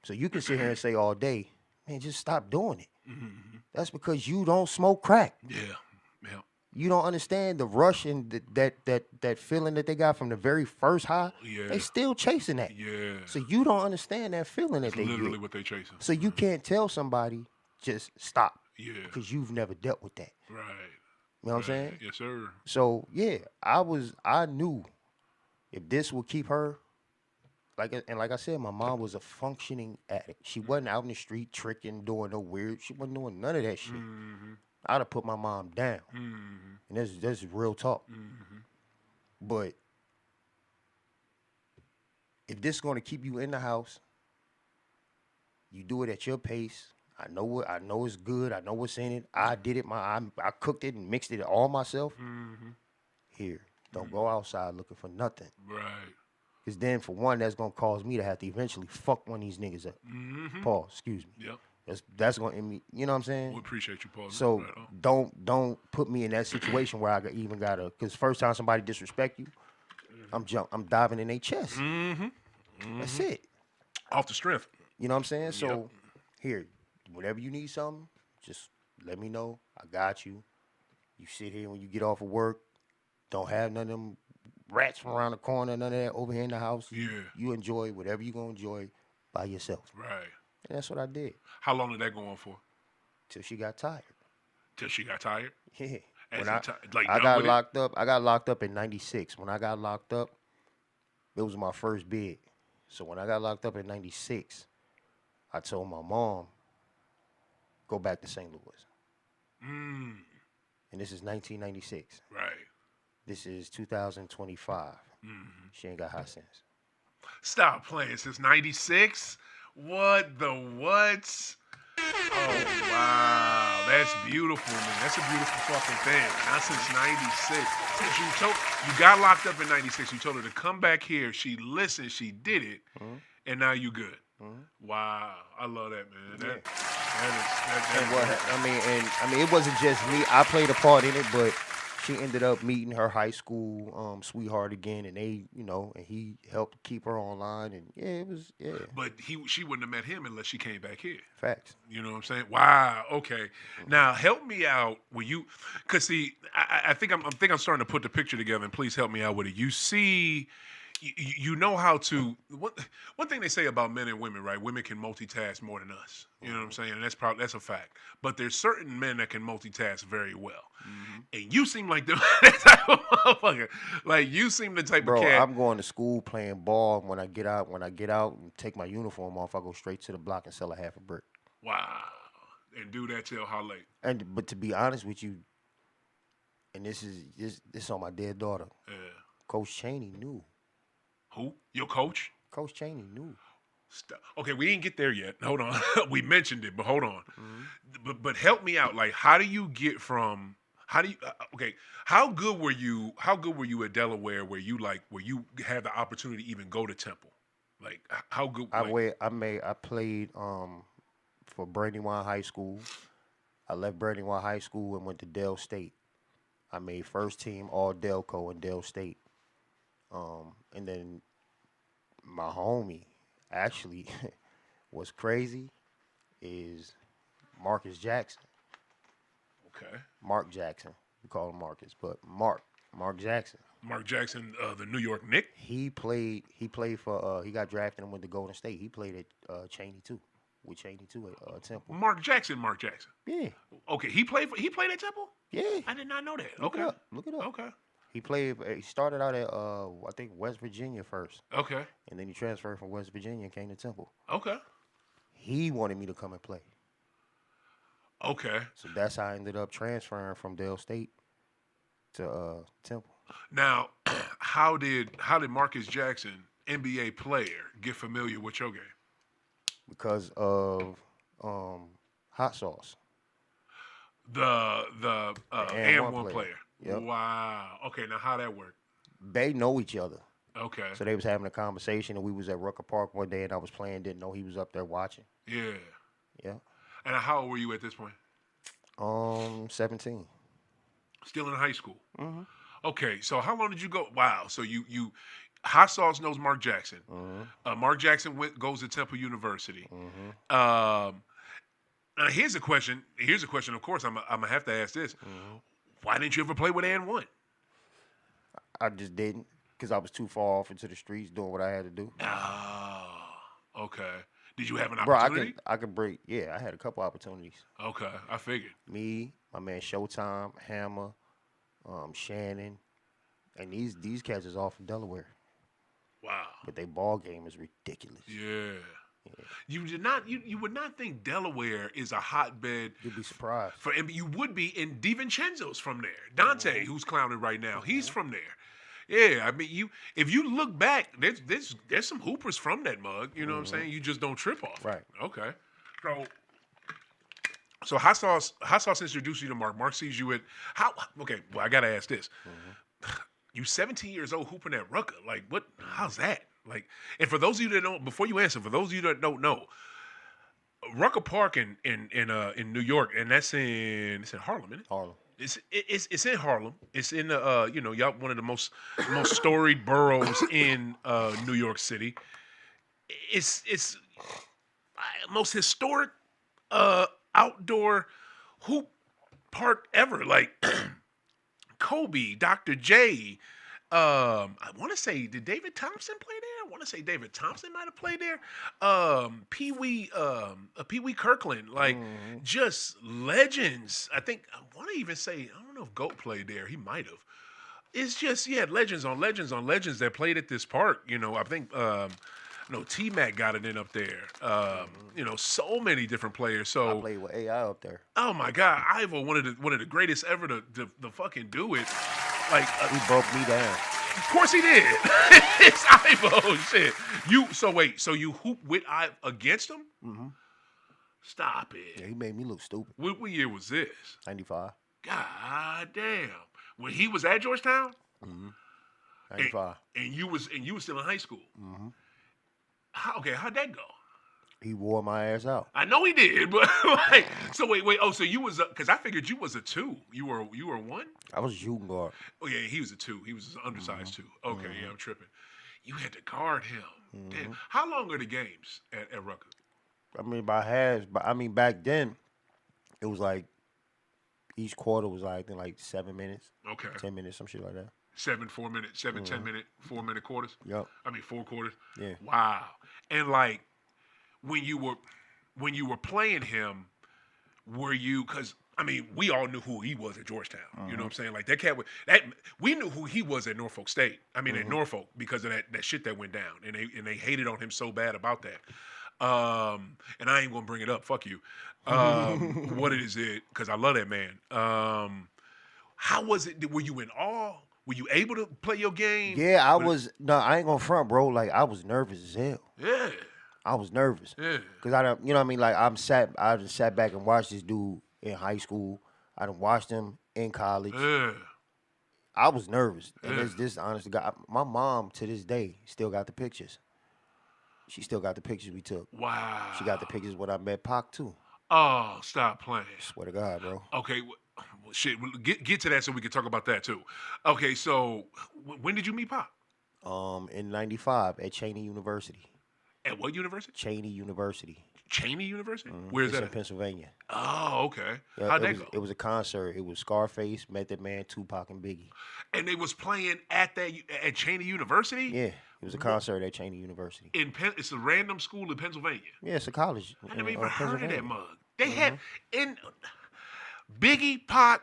So you can sit here and say all day, man, just stop doing it. That's because you don't smoke crack. Yeah. Yeah. You don't understand the rush and that feeling that they got from the very first high. Yeah. They still chasing that. Yeah. So you don't understand that feeling that they literally get. what they chasing. So you can't tell somebody just stop. Yeah. Because you've never dealt with that. Right. You know what I'm saying? Yes, sir. So yeah, I knew if this would keep her, like I said, my mom was a functioning addict. She wasn't out in the street tricking, doing no weird. She wasn't doing none of that shit. I'd have put my mom down. And that's real talk. But if this is going to keep you in the house, you do it at your pace. I know it's good. I know what's in it. I did it. I cooked it and mixed it all myself. Here, don't go outside looking for nothing. Right. Because then, for one, that's gonna cause me to have to eventually fuck one of these niggas up. Pause. Excuse me. Yep. That's gonna end me. You know what I'm saying? We appreciate you, Paul. So don't put me in that situation where I even gotta. Because first time somebody disrespect you, I'm diving in their chest. That's it. Off the strength. You know what I'm saying? So here, whenever you need something, just let me know. I got you. You sit here when you get off of work. Don't have none of them rats from around the corner, none of that over here in the house. Yeah. You enjoy whatever you're going to enjoy by yourself. Right. And that's what I did. How long did that go on for? Till she got tired. Till she got tired? Yeah. When I got locked up. I got locked up in 96. When I got locked up, it was my first bid. So when I got locked up in 96, I told my mom, go back to St. Louis. And this is 1996. Right. This is 2025. She ain't got high sense. Stop playing. Since 96? What the what? Oh, wow. That's beautiful, man. That's a beautiful fucking thing. Not since '96. Since you got locked up in '96, you told her to come back here. She listened. She did it, and now you good. Wow, I love that, man. That And it wasn't just me. I played a part in it, but she ended up meeting her high school sweetheart again, and and he helped keep her online, and it was. But she wouldn't have met him unless she came back here. Facts. You know what I'm saying? Wow. Okay. Now help me out. Cause see, I think I'm starting to put the picture together, and please help me out with it. You see. You know how to. One thing they say about men and women, right? Women can multitask more than us. You know what I'm saying? And that's a fact. But there's certain men that can multitask very well. And you seem like that type of motherfucker. Like you seem the type Bro, of cat. I'm going to school playing ball. When I get out and take my uniform off, I go straight to the block and sell a half a brick. Wow. And do that till how late? But to be honest with you, and this is on my dead daughter. Yeah. Coach Chaney knew. Who? Your coach? Coach Chaney knew. Okay, we didn't get there yet. Hold on. We mentioned it, but hold on. But help me out. Like, how do you get from? Okay, how good were you? How good were you at Delaware? Where you had the opportunity to even go to Temple? Like, how good? I played for Brandywine High School. I left Brandywine High School and went to Dell State. I made first team All Delco in Dell State. And then my homie actually what's crazy is Marcus Jackson. Okay. Mark Jackson. We call him Marcus, but Mark Jackson. Mark Jackson, the New York Knicks. He played for he got drafted and went to Golden State. He played at Chaney too. With Chaney too at Temple. Mark Jackson. Yeah. Okay, he played at Temple? Yeah. I did not know that. Look it up. Okay. He started out at I think West Virginia first. Okay. And then he transferred from West Virginia and came to Temple. Okay. He wanted me to come and play. Okay. So that's how I ended up transferring from Dell State to Temple. Now, how did Marcus Jackson, NBA player, get familiar with your game? Because of Hot Sauce. The and one player. Yep. Wow. Okay, now how that work? They know each other. Okay. So they was having a conversation, and we was at Rucker Park one day, and I was playing, didn't know he was up there watching. Yeah. Yeah. And how old were you at this point? 17. Still in high school. Mm-hmm. Okay, so how long did you go? Wow. So you Hot Sauce knows Mark Jackson. Mm-hmm. Mark Jackson goes to Temple University. Mm-hmm. Now here's a question. Of course, I'm gonna have to ask this. Mm-hmm. Why didn't you ever play with And One? I just didn't, because I was too far off into the streets doing what I had to do. Oh, okay. Did you have an opportunity? Bro, I could break. Yeah, I had a couple opportunities. Okay, I figured. Me, my man Showtime, Hammer, Shannon, and these cats is all from Delaware. Wow. But their ball game is ridiculous. Yeah. You would not think Delaware is a hotbed. You'd be surprised. You would be, and DiVincenzo's from there. Dante, who's clowning right now, he's from there. Yeah, I mean, if you look back, there's some hoopers from that mug. You know what I'm saying? You just don't trip off. Right. Okay. So Hot Sauce introduced you to Mark. Mark sees you at how? Okay. Well, I gotta ask this. You 17 years old hooping at Rucker. Like what? How's that? Like, and for those of you that don't, before you answer, for those of you that don't know, Rucker Park in New York, and it's in Harlem, isn't it? Harlem. It's in Harlem. It's in y'all one of the most storied boroughs in New York City. It's most historic outdoor hoop park ever. Like Kobe, Dr. J. I want to say, did David Thompson play there? I want to say David Thompson might have played there. Pee Wee Kirkland, like just legends. I want to even say, I don't know if Goat played there. He might have. It's just legends on legends on legends that played at this park. You know, I think T-Mac got it in up there. So many different players. So I played with AI up there. Oh my God, Ivo, one of the greatest ever to fucking do it. Like he broke me down. Of course he did. It's Ivo shit. So you hoop with against him? Mm-hmm. Stop Yeah, it. he made me look stupid. What year was this? 95. God damn. When he was at Georgetown, Mm-hmm. and, 95. and you was still in high school. Mm-hmm. How'd that go? He wore my ass out. I know he did, but like, so wait. Oh, so you was because I figured you was a 2. You were a 1. I was a shooting guard. Oh yeah, he was a 2. He was an undersized 2. Okay, Mm-hmm. yeah, I'm tripping. You had to guard him. Mm-hmm. Damn. How long are the games at Rutgers? I mean, by halves, but I mean, back then, it was like each quarter was like, I think like 7 minutes, Okay. 10 minutes, some shit like that. 4 minute, 10-minute, 4-minute quarters. Yep. I mean 4 quarters. Yeah. Wow. And like when you were playing him, were you? Because I mean, we all knew who he was at Georgetown. You know what I'm saying? Like that cat. We knew who he was at Norfolk State. I mean, at Norfolk because of that shit that went down, and they hated on him so bad about that. And I ain't gonna bring it up. Fuck you. What is it? Because I love that man. How was it? Were you in awe? Were you able to play your game? Yeah, I was. No, I ain't gonna front, bro. Like I was nervous as hell. Yeah. I was nervous. Yeah. Cause I don't, you know what I mean? Like I just sat back and watched this dude in high school. I done watched him in college. Yeah. I was nervous. And Yeah. this honest to God, my mom to this day still got the pictures. She still got the pictures we took. Wow. She got the pictures when I met Pac too. Oh, stop playing. Swear to God, bro. Okay. Well, shit. Get to that so we can talk about that too. Okay. So when did you meet Pop? In '95 at Cheney University. At what university? Cheney University. Cheney University? Where's It's that? in At? Pennsylvania. Oh, okay. Yeah, How'd it that was, go? It was a concert. It was Scarface, Method Man, Tupac, and Biggie. And they was playing at Cheney University. Yeah, it was a concert at Cheney University. It's a random school in Pennsylvania. Yeah, it's a college. I never in, even heard of that Pennsylvania. mug. They had in Biggie, Pac,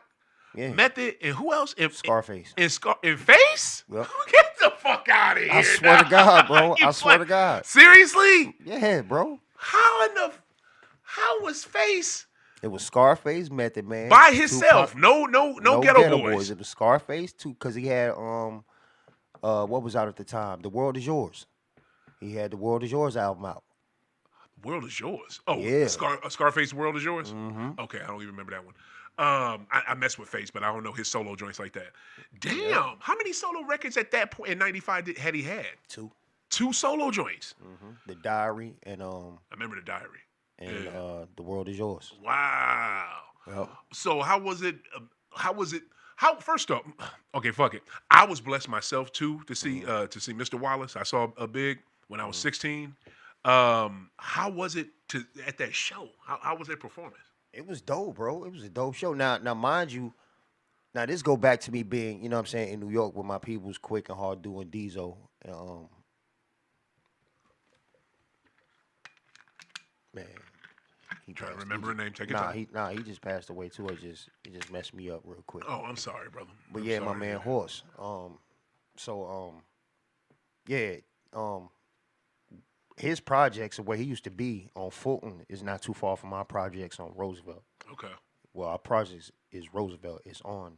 Yeah. Method, and who else? Scarface. In Face? Yep. Get the fuck out of here! I swear to God, bro. You I swear play- to God. Seriously? Yeah, bro. How was Face It was Scarface, Method Man. by himself? Tupac, No ghetto boys. It was Scarface too, because he had what was out at the time? The World Is Yours. He had the World Is Yours album out. World is yours. Oh, Yeah. Scarface World is yours? Mm-hmm. Okay, I don't even remember that one. I mess with Face, but I don't know his solo joints like that. Damn, how many solo records at that point in '95 had he had? 2. 2 solo joints. The Diary and I remember the Diary. The World Is Yours. Wow. Yep. So how was it? How first up? Okay, fuck it. I was blessed myself too to see Mr. Wallace. I saw a big when I was 16. How was it at that show? How was that performance? It was dope, bro. It was a dope show. Now, mind you, now this go back to me being, you know what I'm saying, in New York with my people's Quick and Hard doing Diesel. Man, he Trying to passed- remember he a name. Take your just- time. he just passed away too. It just messed me up real quick. Oh, I'm sorry, brother. But I'm yeah, my sorry. man Horse. His projects where he used to be on Fulton is not too far from our projects on Roosevelt. Okay. Well, our projects is Roosevelt. It's on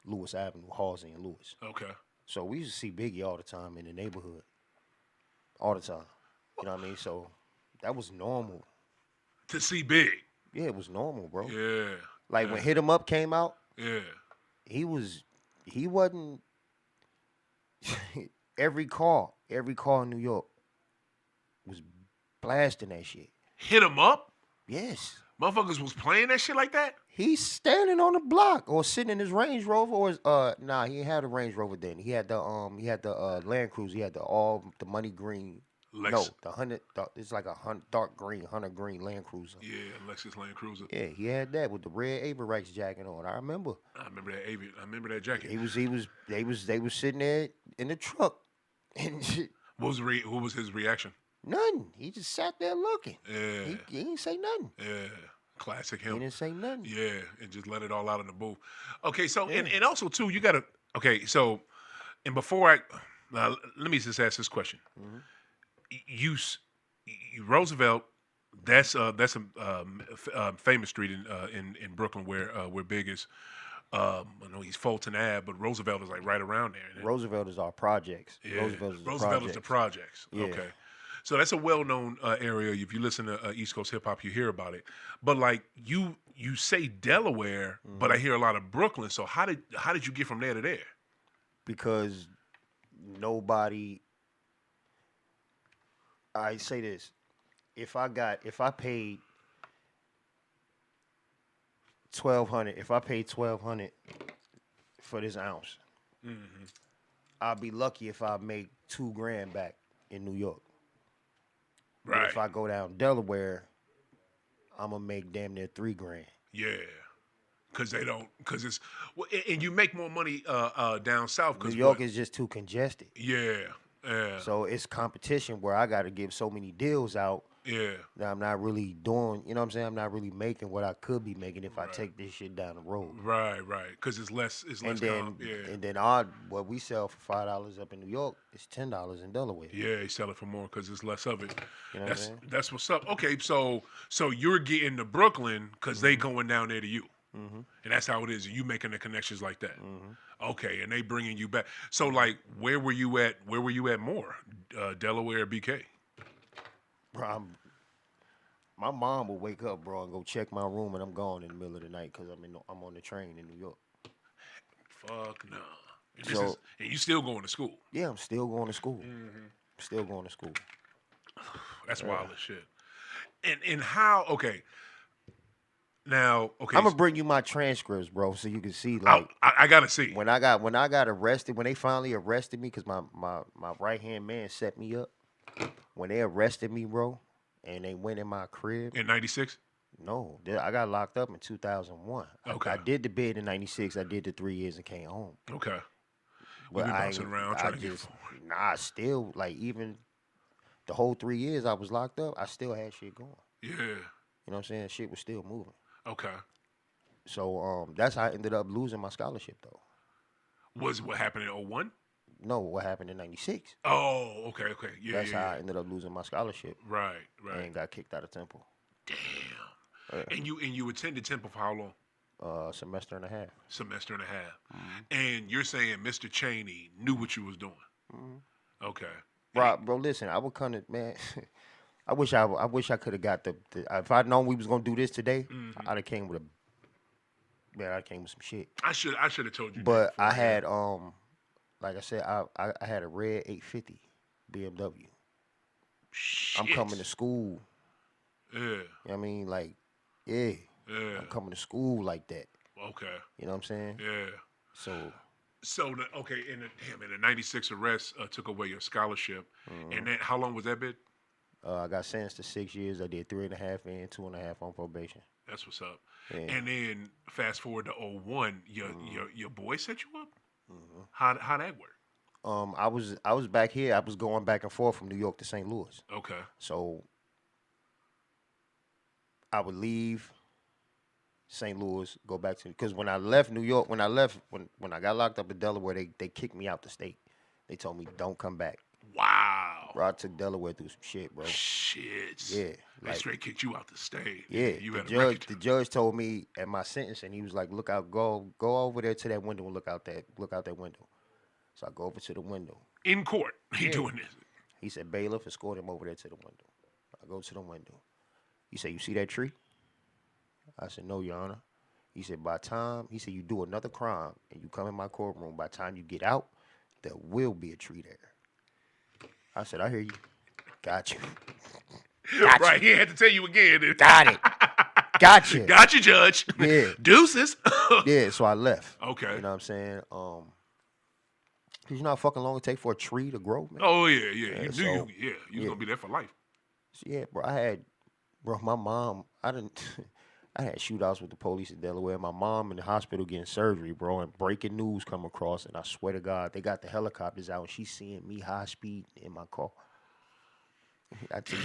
Lewis Avenue, Halsey and Lewis. Okay. So we used to see Biggie all the time in the neighborhood. All the time. You know what I mean? So that was normal. To see Big. Yeah, it was normal, bro. Yeah. Like when Hit 'Em Up came out, Yeah. he wasn't every car in New York was blasting that shit. Hit him up. Yes. Motherfuckers was playing that shit like that. He's standing on the block or sitting in his Range Rover or his, he ain't had a Range Rover then. He had the Land Cruiser. He had the money green. Lex. No, it's like a dark green, hunter green Land Cruiser. Yeah, Lexus Land Cruiser. Yeah, he had that with the red Avirex jacket on. I remember. I remember that Avi. I remember that jacket. They was sitting there in the truck and shit. What was his reaction? Nothing. He just sat there looking. Yeah. He didn't say nothing. Yeah. Classic He him. didn't say nothing. Yeah, and just let it all out in the booth. Okay, so Yeah. and also too, you gotta. Okay, so and before let me just ask this question. Mm-hmm. You Roosevelt. That's a famous street in Brooklyn where Big is. I know he's Fulton Ave, but Roosevelt is like right around there. Roosevelt is our projects. Yeah. Roosevelt is the projects. Yeah. Okay. So that's a well-known area. If you listen to East Coast hip hop, you hear about it. But like you say Delaware, but I hear a lot of Brooklyn. So how did you get from there to there? Because nobody. I say this: if I paid 1,200, if I paid 1,200 for this ounce, I'll be lucky if I make $2,000 back in New York. But Right. if I go down Delaware, I'm gonna make damn near $3,000. Yeah. Because it's and you make more money down south. New Cause York is just too congested. Yeah. So it's competition where I got to give so many deals out Yeah. that I'm not really doing. You know what I'm saying? I'm not really making what I could be making if I take this shit down the road. Right. Because it's less. And then, yeah. and then what we sell for $5 up in New York is $10 in Delaware. Yeah, they sell it for more because there's less of it. You know what I'm saying? That's what's up. Okay, so you're getting to Brooklyn because they going down there to you, and that's how it is. You making the connections like that. Okay, and they bringing you back. So like, where were you at? Where were you at more? Delaware, BK. Bro, my mom will wake up, bro, and go check my room, and I'm gone in the middle of the night because I'm on the train in New York. Fuck no. And you still going to school? Yeah, I'm still going to school. Still going to school. That's wild as shit. And how? Okay. Now, okay. I'm gonna bring you my transcripts, bro, so you can see. Like, I gotta see. When I got arrested, when they finally arrested me, because my right hand man set me up. When they arrested me, bro, and they went in my crib in '96. No, I got locked up in 2001. Okay. I did the bid in '96. I did the 3 years and came home. Okay. But We've been bouncing around trying to get forward. Still, like, even the whole 3 years I was locked up, I still had shit going. Yeah. You know what I'm saying? Shit was still moving. Okay. So that's how I ended up losing my scholarship, though. Was what happened in 01? No, what happened in '96. Oh, okay. Yeah, That's how I ended up losing my scholarship. Right. And got kicked out of Temple. Damn. And you attended Temple for how long? Semester and a half. Semester and a half. And you're saying Mr. Cheney knew what you was doing. Okay. Bro, listen, I would come to, man. I wish I could have got the if I'd known we was gonna do this today, I'd have came with some shit. I should have told you. But I had like I said, I had a red 850 BMW. Shit. I'm coming to school. Yeah. You know what I mean? Like, yeah. I'm coming to school like that. Okay. You know what I'm saying? Yeah. So in the '96 arrest took away your scholarship, and then how long was that bid? I got sentenced to 6 years. I did 3.5 in, 2.5 on probation. That's what's up. Yeah. And then fast forward to 01, your boy set you up. How that work? I was back here. I was going back and forth from New York to St. Louis. Okay. So I would leave St. Louis, go back to, because when I left New York, when I got locked up in Delaware, they kicked me out the state. They told me don't come back. Wow. Bro, I took Delaware through some shit, bro. Shit. Yeah. They straight kicked you out the state. Yeah. You had the judge told me at my sentencing, he was like, look out, go over there to that window and look out that window. So I go over to the window. In court, he doing this. He said, bailiff, escort him over there to the window. I go to the window. He said, you see that tree? I said, no, Your Honor. He said, you do another crime and you come in my courtroom, by the time you get out, there will be a tree there. I said, I hear you. Got you. Right, he had to tell you again. Got it. Gotcha. Got you, Judge. Yeah. Deuces. Yeah, so I left. Okay. You know what I'm saying? Cause you know how fucking long it take for a tree to grow, man? Oh, yeah. You was going to be there for life. So, yeah, bro, my mom, I had shootouts with the police in Delaware. My mom in the hospital getting surgery, bro, and breaking news come across, and I swear to God, they got the helicopters out, and she's seeing me high speed in my car. I took.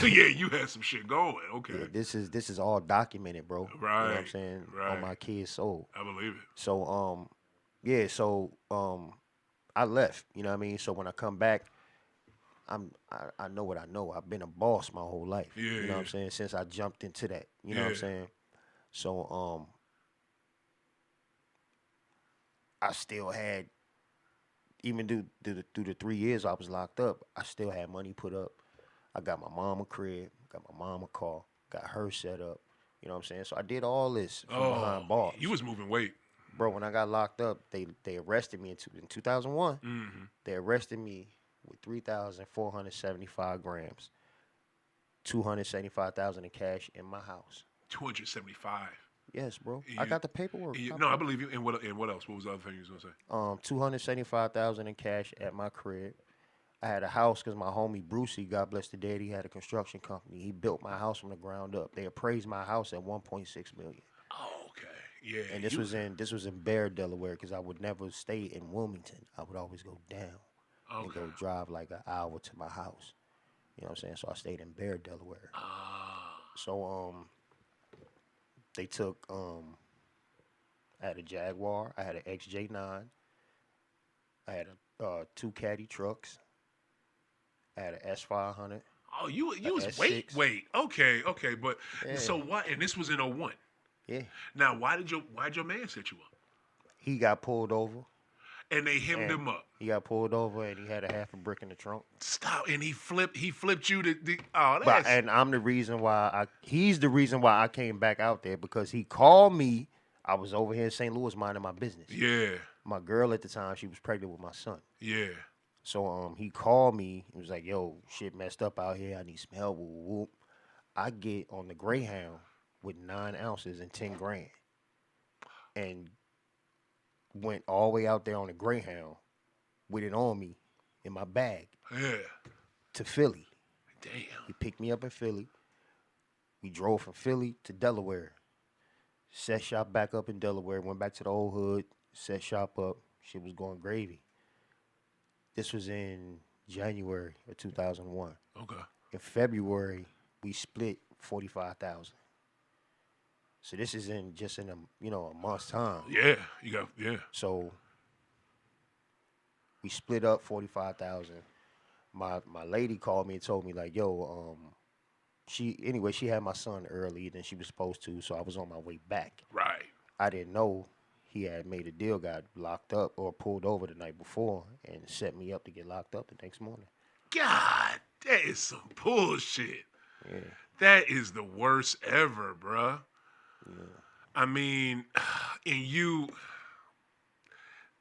Yeah, you had some shit going. Okay. Yeah, this is all documented, bro. Right. You know what I'm saying? Right. On my kid's soul. I believe it. So I left. You know what I mean? So when I come back, I know what I know. I've been a boss my whole life. Yeah, you know what I'm saying? Since I jumped into that. You know what I'm saying? So I still had even through the 3 years I was locked up, I still had money put up. I got my mom a crib, got my mom a car, got her set up. You know what I'm saying? So I did all this from Oh, behind bars. you was moving weight. Bro, when I got locked up, they arrested me in 2001. Mm-hmm. They arrested me with 3,475 grams, 275,000 in cash in my house. 275. Yes, bro. I got the paperwork. No, I believe you. And what else? What was the other thing you was gonna say? 275,000 in cash at my crib. I had a house because my homie Brucey, God bless the dead, he had a construction company. He built my house from the ground up. They appraised my house at 1.6 million. Oh, okay. Yeah. And this was in Bear, Delaware, because I would never stay in Wilmington. I would always go down and go drive like an hour to my house. You know what I'm saying? So I stayed in Bear, Delaware. So they took I had a Jaguar, I had an XJ9, I had a 2 Caddy trucks, I had an S500. Oh, you was S6. wait. Okay, but Yeah. so what? And this was in 01. Yeah. Now, why'd your man set you up? He got pulled over. And they hemmed and him up. He got pulled over and he had a half a brick in the trunk. Stop. And he flipped you oh, that's And I'm the reason why he's the reason why I came back out there, because he called me. I was over here in St. Louis minding my business. Yeah. My girl at the time, she was pregnant with my son. Yeah. So he called me and was like, yo, shit messed up out here. I need some help. Whoop, whoop. I get on the Greyhound with 9 ounces and 10 grand. And went all the way out there on the Greyhound with it on me in my bag. Yeah. To Philly. Damn. He picked me up in Philly. We drove from Philly to Delaware. Set shop back up in Delaware. Went back to the old hood. Set shop up. Shit was going gravy. This was in January of 2001. Okay. In February, we split 45,000. So this is in a month's time. Yeah. So we split up 45,000. My lady called me and told me like, yo, she had my son early than she was supposed to, so I was on my way back. Right. I didn't know he had made a deal, got locked up or pulled over the night before and set me up to get locked up the next morning. God, that is some bullshit. Yeah. That is the worst ever, bruh. Yeah. I mean, and you,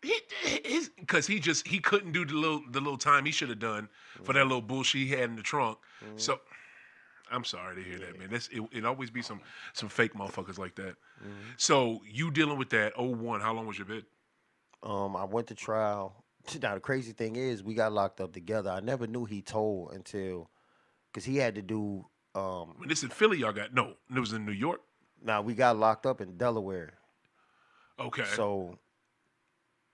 because he couldn't do the little time he should have done for that little bullshit he had in the trunk. Mm-hmm. So, I'm sorry to hear that, man. It always be some fake motherfuckers like that. Mm-hmm. So you dealing with that 01? How long was your bid? I went to trial. Now the crazy thing is, we got locked up together. I never knew he told until, because he had to do. When this in Philly, y'all got no. It was in New York. Now we got locked up in Delaware. Okay. So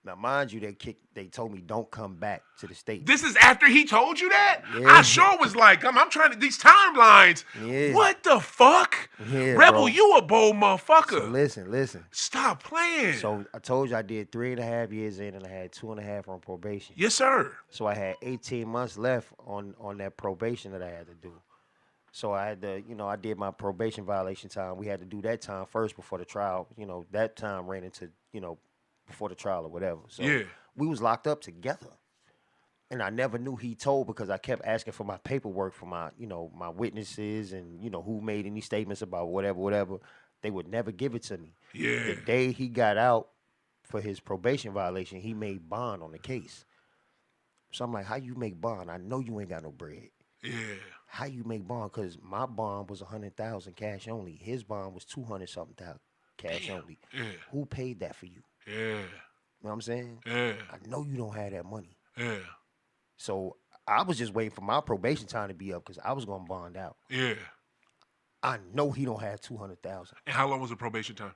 now, mind you, they told me don't come back to the state. This is after he told you that? Yeah. I sure was like, I'm trying to these timelines. Yeah. What the fuck? Yeah, Rebel, bro. you a bold motherfucker. So listen. Stop playing. So I told you I did 3.5 years in, and I had 2.5 on probation. Yes, sir. So I had 18 months left on that probation that I had to do. So I had to, I did my probation violation time. We had to do that time first before the trial. That time ran into, before the trial or whatever. So yeah. We was locked up together. And I never knew he told, because I kept asking for my paperwork for my, my witnesses and, who made any statements about whatever. They would never give it to me. Yeah. The day he got out for his probation violation, he made bond on the case. So I'm like, how you make bond? I know you ain't got no bread. Yeah. How you make bond? Because my bond was 100,000 cash only. His bond was 200-something thousand cash only. Yeah. Who paid that for you? Yeah. You know what I'm saying? Yeah. I know you don't have that money. Yeah. So I was just waiting for my probation time to be up because I was gonna bond out. Yeah. I know he don't have 200,000. And how long was the probation time?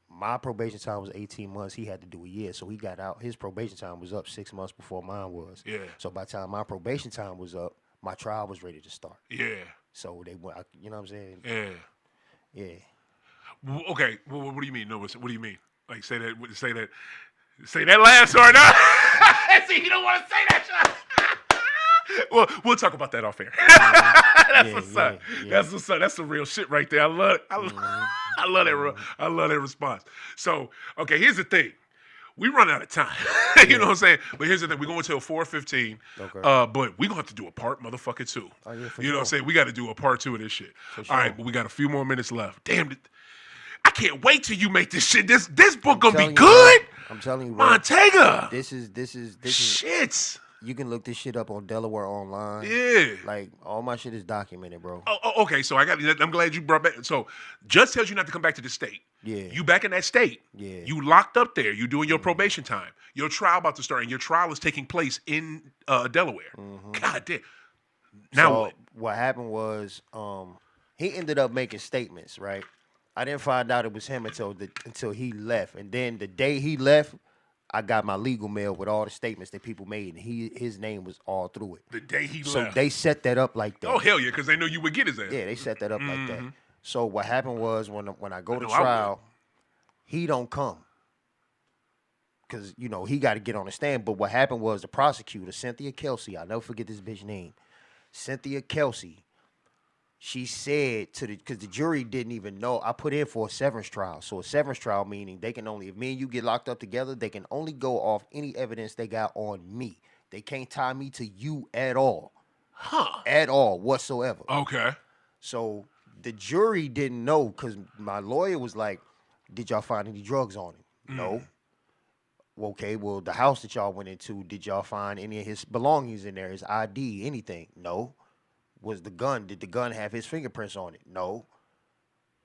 My probation time was 18 months. He had to do a year, so he got out. His probation time was up 6 months before mine was. Yeah. So by the time my probation time was up, my trial was ready to start. Yeah. So they went. You know what I'm saying? Yeah. Yeah. Okay. Well, what do you mean? No. What do you mean? Like say that last or not? See, you don't want to say that shit. Well, we'll talk about that off air. That's what's up. That's what's up. That's the real shit right there. I love it. I love that. I love that response. So, okay, here's the thing. we run out of time. You know what I'm saying? But here's the thing: we're going till 4:15. Okay. But we're gonna have to do a part, motherfucker, too. Oh, yeah, for you know what I'm sure. saying? We got to do a part 2 of this shit. For All right, sure. but we got a few more minutes left. Damn it! I can't wait till you make this shit. This book gonna be telling you, good. I'm telling you, bro. Montega. This is Shit. You can look this shit up on Delaware online. Yeah. Like all my shit is documented, bro. Oh, okay. So I'm glad you brought back. So judge tells you not to come back to the state. Yeah. You back in that state. Yeah. You locked up there. You doing your probation time. Your trial about to start, and your trial is taking place in Delaware. God damn. Now So what? what happened was, he ended up making statements, right? I didn't find out it was him until he left, and then the day he left, I got my legal mail with all the statements that people made, and his name was all through it. The day he So left. they set that up like that. Oh hell yeah, because they knew you would get his ass. Yeah, they set that up like that. So what happened was when I go to know I would. trial, he don't come. Cause he got to get on the stand. But what happened was the prosecutor, Cynthia Kelsey, I'll never forget this bitch name. Cynthia Kelsey, she said because the jury didn't even know. I put in for a severance trial. So a severance trial meaning they can only, if me and you get locked up together, they can only go off any evidence they got on me. They can't tie me to you at all. Huh. At all whatsoever. Okay. So the jury didn't know because my lawyer was like, did y'all find any drugs on him? No. Okay, well, the house that y'all went into, did y'all find any of his belongings in there, his ID, anything? No. Did the gun have his fingerprints on it? No.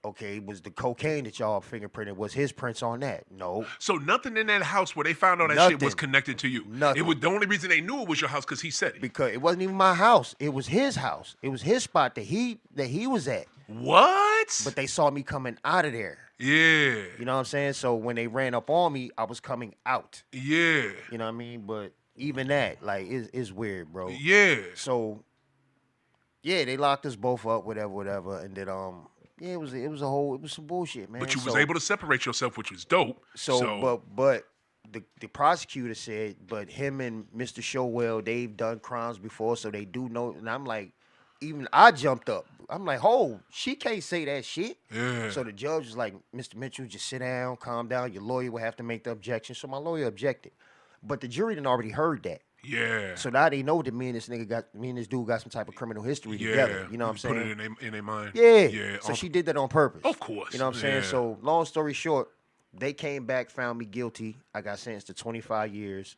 Okay, was the cocaine that y'all fingerprinted, was his prints on that? No. So nothing in that house where they found all that shit was Nothing. connected to you. Nothing. It was the only reason they knew it was your house because he said it. Because it wasn't even my house. It was his house. It was his spot that he was at. What? But they saw me coming out of there. Yeah. You know what I'm saying? So when they ran up on me, I was coming out. Yeah. You know what I mean? But even that, like, is weird, bro. Yeah. So, yeah, they locked us both up, whatever, and then yeah, it was some bullshit, man. But you was able to separate yourself, which was dope. But the prosecutor said, but him and Mr. Showell, they've done crimes before, so they do know. And I'm like, even I jumped up. I'm like, oh, she can't say that shit. Yeah. So the judge was like, Mr. Mitchell, just sit down, calm down. Your lawyer will have to make the objection. So my lawyer objected. But the jury done already heard that. Yeah. So now they know that me and this dude got some type of criminal history together. You know what I'm saying? Put it in their mind. Yeah. Yeah. So she did that on purpose. Of course. You know what I'm saying? Yeah. So long story short, they came back, found me guilty. I got sentenced to 25 years,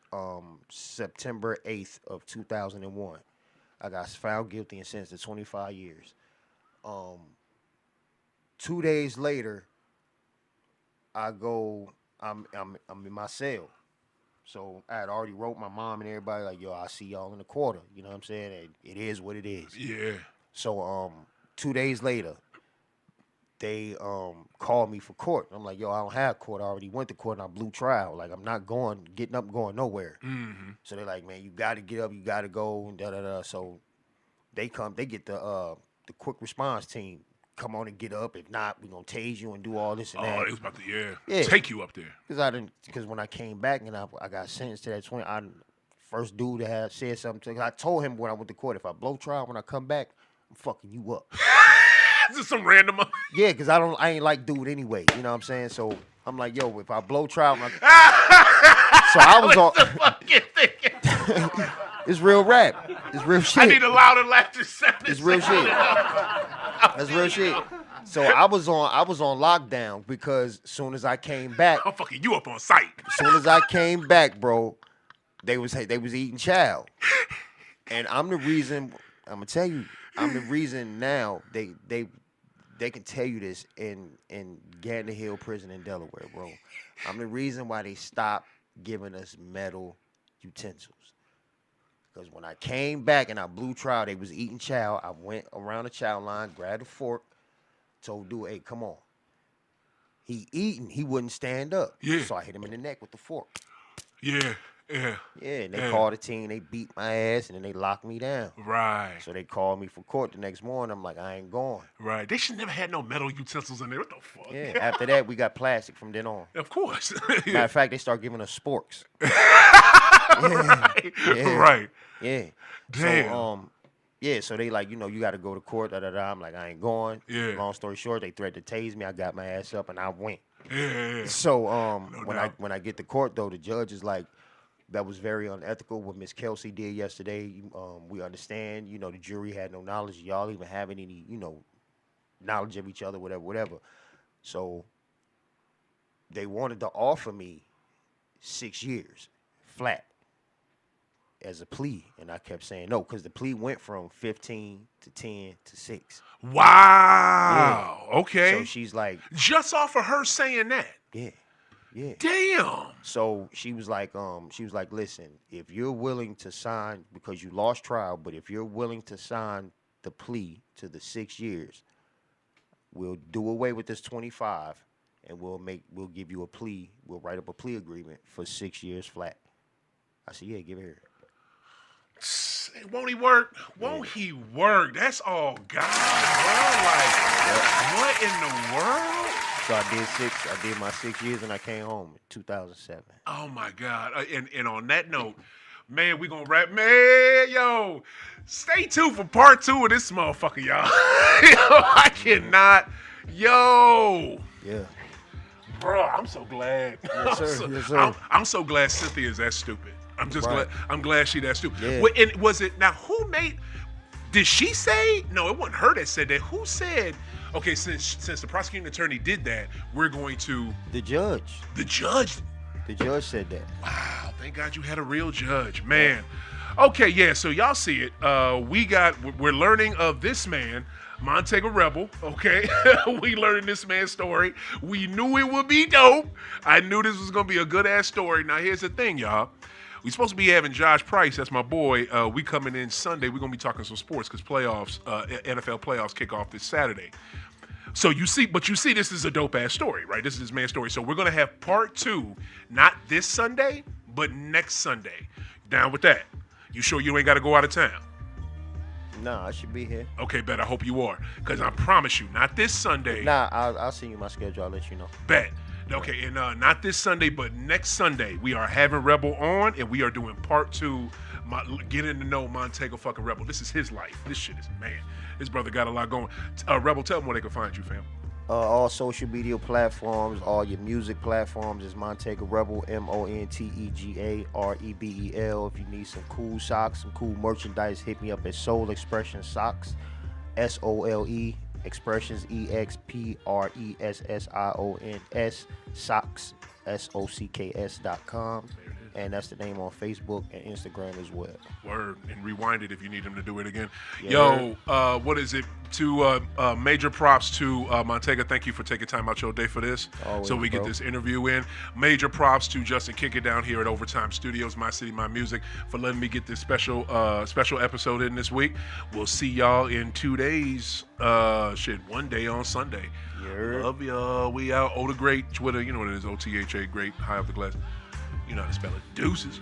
September 8th of 2001. I got found guilty and sentenced to 25 years. 2 days later, I'm in my cell. So I had already wrote my mom and everybody like, yo, I'll see y'all in a quarter. You know what I'm saying? It is what it is. Yeah. So 2 days later, they called me for court. I'm like, yo, I don't have court. I already went to court and I blew trial. Like, I'm not getting up, going nowhere. Mm-hmm. So they're like, man, you got to get up, you got to go, and da-da-da. So they get the quick response team. Come on and get up. If not, we're going to tase you and do all this and that. Oh, it was about to, Yeah. take you up there. Because when I came back and I got sentenced to that 20, first dude that had said something to I told him when I went to court, if I blow trial, when I come back, I'm fucking you up. Just some random. Yeah, because I ain't like dude anyway. You know what I'm saying? So I'm like, yo, if I blow trial, so I was on. It's real rap. It's real shit. I need a louder laughter sound. It's real shit. That's real shit. So I was on lockdown because as soon as I came back, I'm fucking you up on sight. as soon as I came back, bro, they was eating chow, and I'm the reason. I'm gonna tell you, I'm the reason now. They can tell you this in Gander Hill Prison in Delaware, bro. I'm the reason why they stopped giving us metal utensils. Because when I came back and I blew trial, they was eating chow. I went around the chow line, grabbed a fork, told dude, hey, come on. He eating, he wouldn't stand up. Yeah. So I hit him in the neck with the fork. Yeah. Yeah, and they called the team, they beat my ass, and then they locked me down. Right. So they called me for court the next morning. I'm like, I ain't going. Right. They should never had no metal utensils in there. What the fuck? Yeah, after that, we got plastic from then on. Of course. Matter of fact, they start giving us sporks. Right. Yeah. Right. Yeah. Damn. So, Yeah, so they like, you got to go to court, da-da-da. I'm like, I ain't going. Yeah. Long story short, they threatened to tase me. I got my ass up, and I went. Yeah. So No when doubt. I get to court, though, the judge is like, that was very unethical what Miss Kelsey did yesterday. We understand, the jury had no knowledge. Y'all even having any, knowledge of each other, whatever. So they wanted to offer me 6 years flat as a plea, and I kept saying no because the plea went from 15 to 10 to 6. Wow. Yeah. Okay. So she's like, just off of her saying that. yeah. Damn. So she was like, listen, if you're willing to sign, because you lost trial, but if you're willing to sign the plea to the 6 years, we'll do away with this 25, and we'll give you a plea. We'll write up a plea agreement for 6 years flat. I said, yeah, give it here. Won't he work? Won't he work? That's all God, bro. Like, what in the world? So I did my 6 years, and I came home in 2007. Oh my God. And on that note, man, we gonna wrap. Man, yo, stay tuned for part 2 of this motherfucker, y'all. Yo, I cannot. Yo. Yeah. Bro, I'm so glad. Yes, sir. Yes, sir. I'm so glad Cynthia is that stupid. I'm just Right. glad. I'm glad she that stupid. Yeah. And was it now? Who made? Did she say? No, it wasn't her that said that. Who said? Okay, since the prosecuting attorney did that, we're going to. The judge. The judge. The judge said that. Wow, thank God you had a real judge, man. Okay, yeah. So y'all see it. We're learning of this man, Montega Rebel. Okay, we learned this man's story. We knew it would be dope. I knew this was gonna be a good ass story. Now here's the thing, y'all. We supposed to be having Josh Price. That's my boy. We coming in Sunday. We're gonna be talking some sports because playoffs, NFL playoffs kick off this Saturday. So you see, this is a dope ass story, right? This is his man's story. So we're gonna have part 2, not this Sunday, but next Sunday. Down with that? You sure you ain't got to go out of town? Nah, I should be here. Okay, bet. I hope you are, because I promise you, not this Sunday. Nah, I'll send you my schedule. I'll let you know. Bet. Okay, and not this Sunday, but next Sunday, we are having Rebel on, and we are doing part 2, getting to know Montega fucking Rebel. This is his life. This shit is, man, this brother got a lot going. Rebel, tell them where they can find you, fam. All social media platforms, all your music platforms is Montega Rebel, Montega Rebel. If you need some cool socks, some cool merchandise, hit me up at Soul Expression Socks, SOLE Expressions, EXPRESSIONS, Socks, SOCKS.com. And that's the name on Facebook and Instagram as well. Word. And rewind it if you need him to do it again. Yeah. Yo, what is it? Major props to Montega. Thank you for taking time out your day for this. Always, so we get bro. this interview in. Major props to Justin Kick It Down here at Overtime Studios, My City, My Music, for letting me get this special episode in this week. We'll see y'all in 2 days. One day on Sunday. Yeah. Love y'all. We out. OThaGreat, Twitter. You know what it is. OTHA Great. High up the glass. You know how to spell it. Deuces.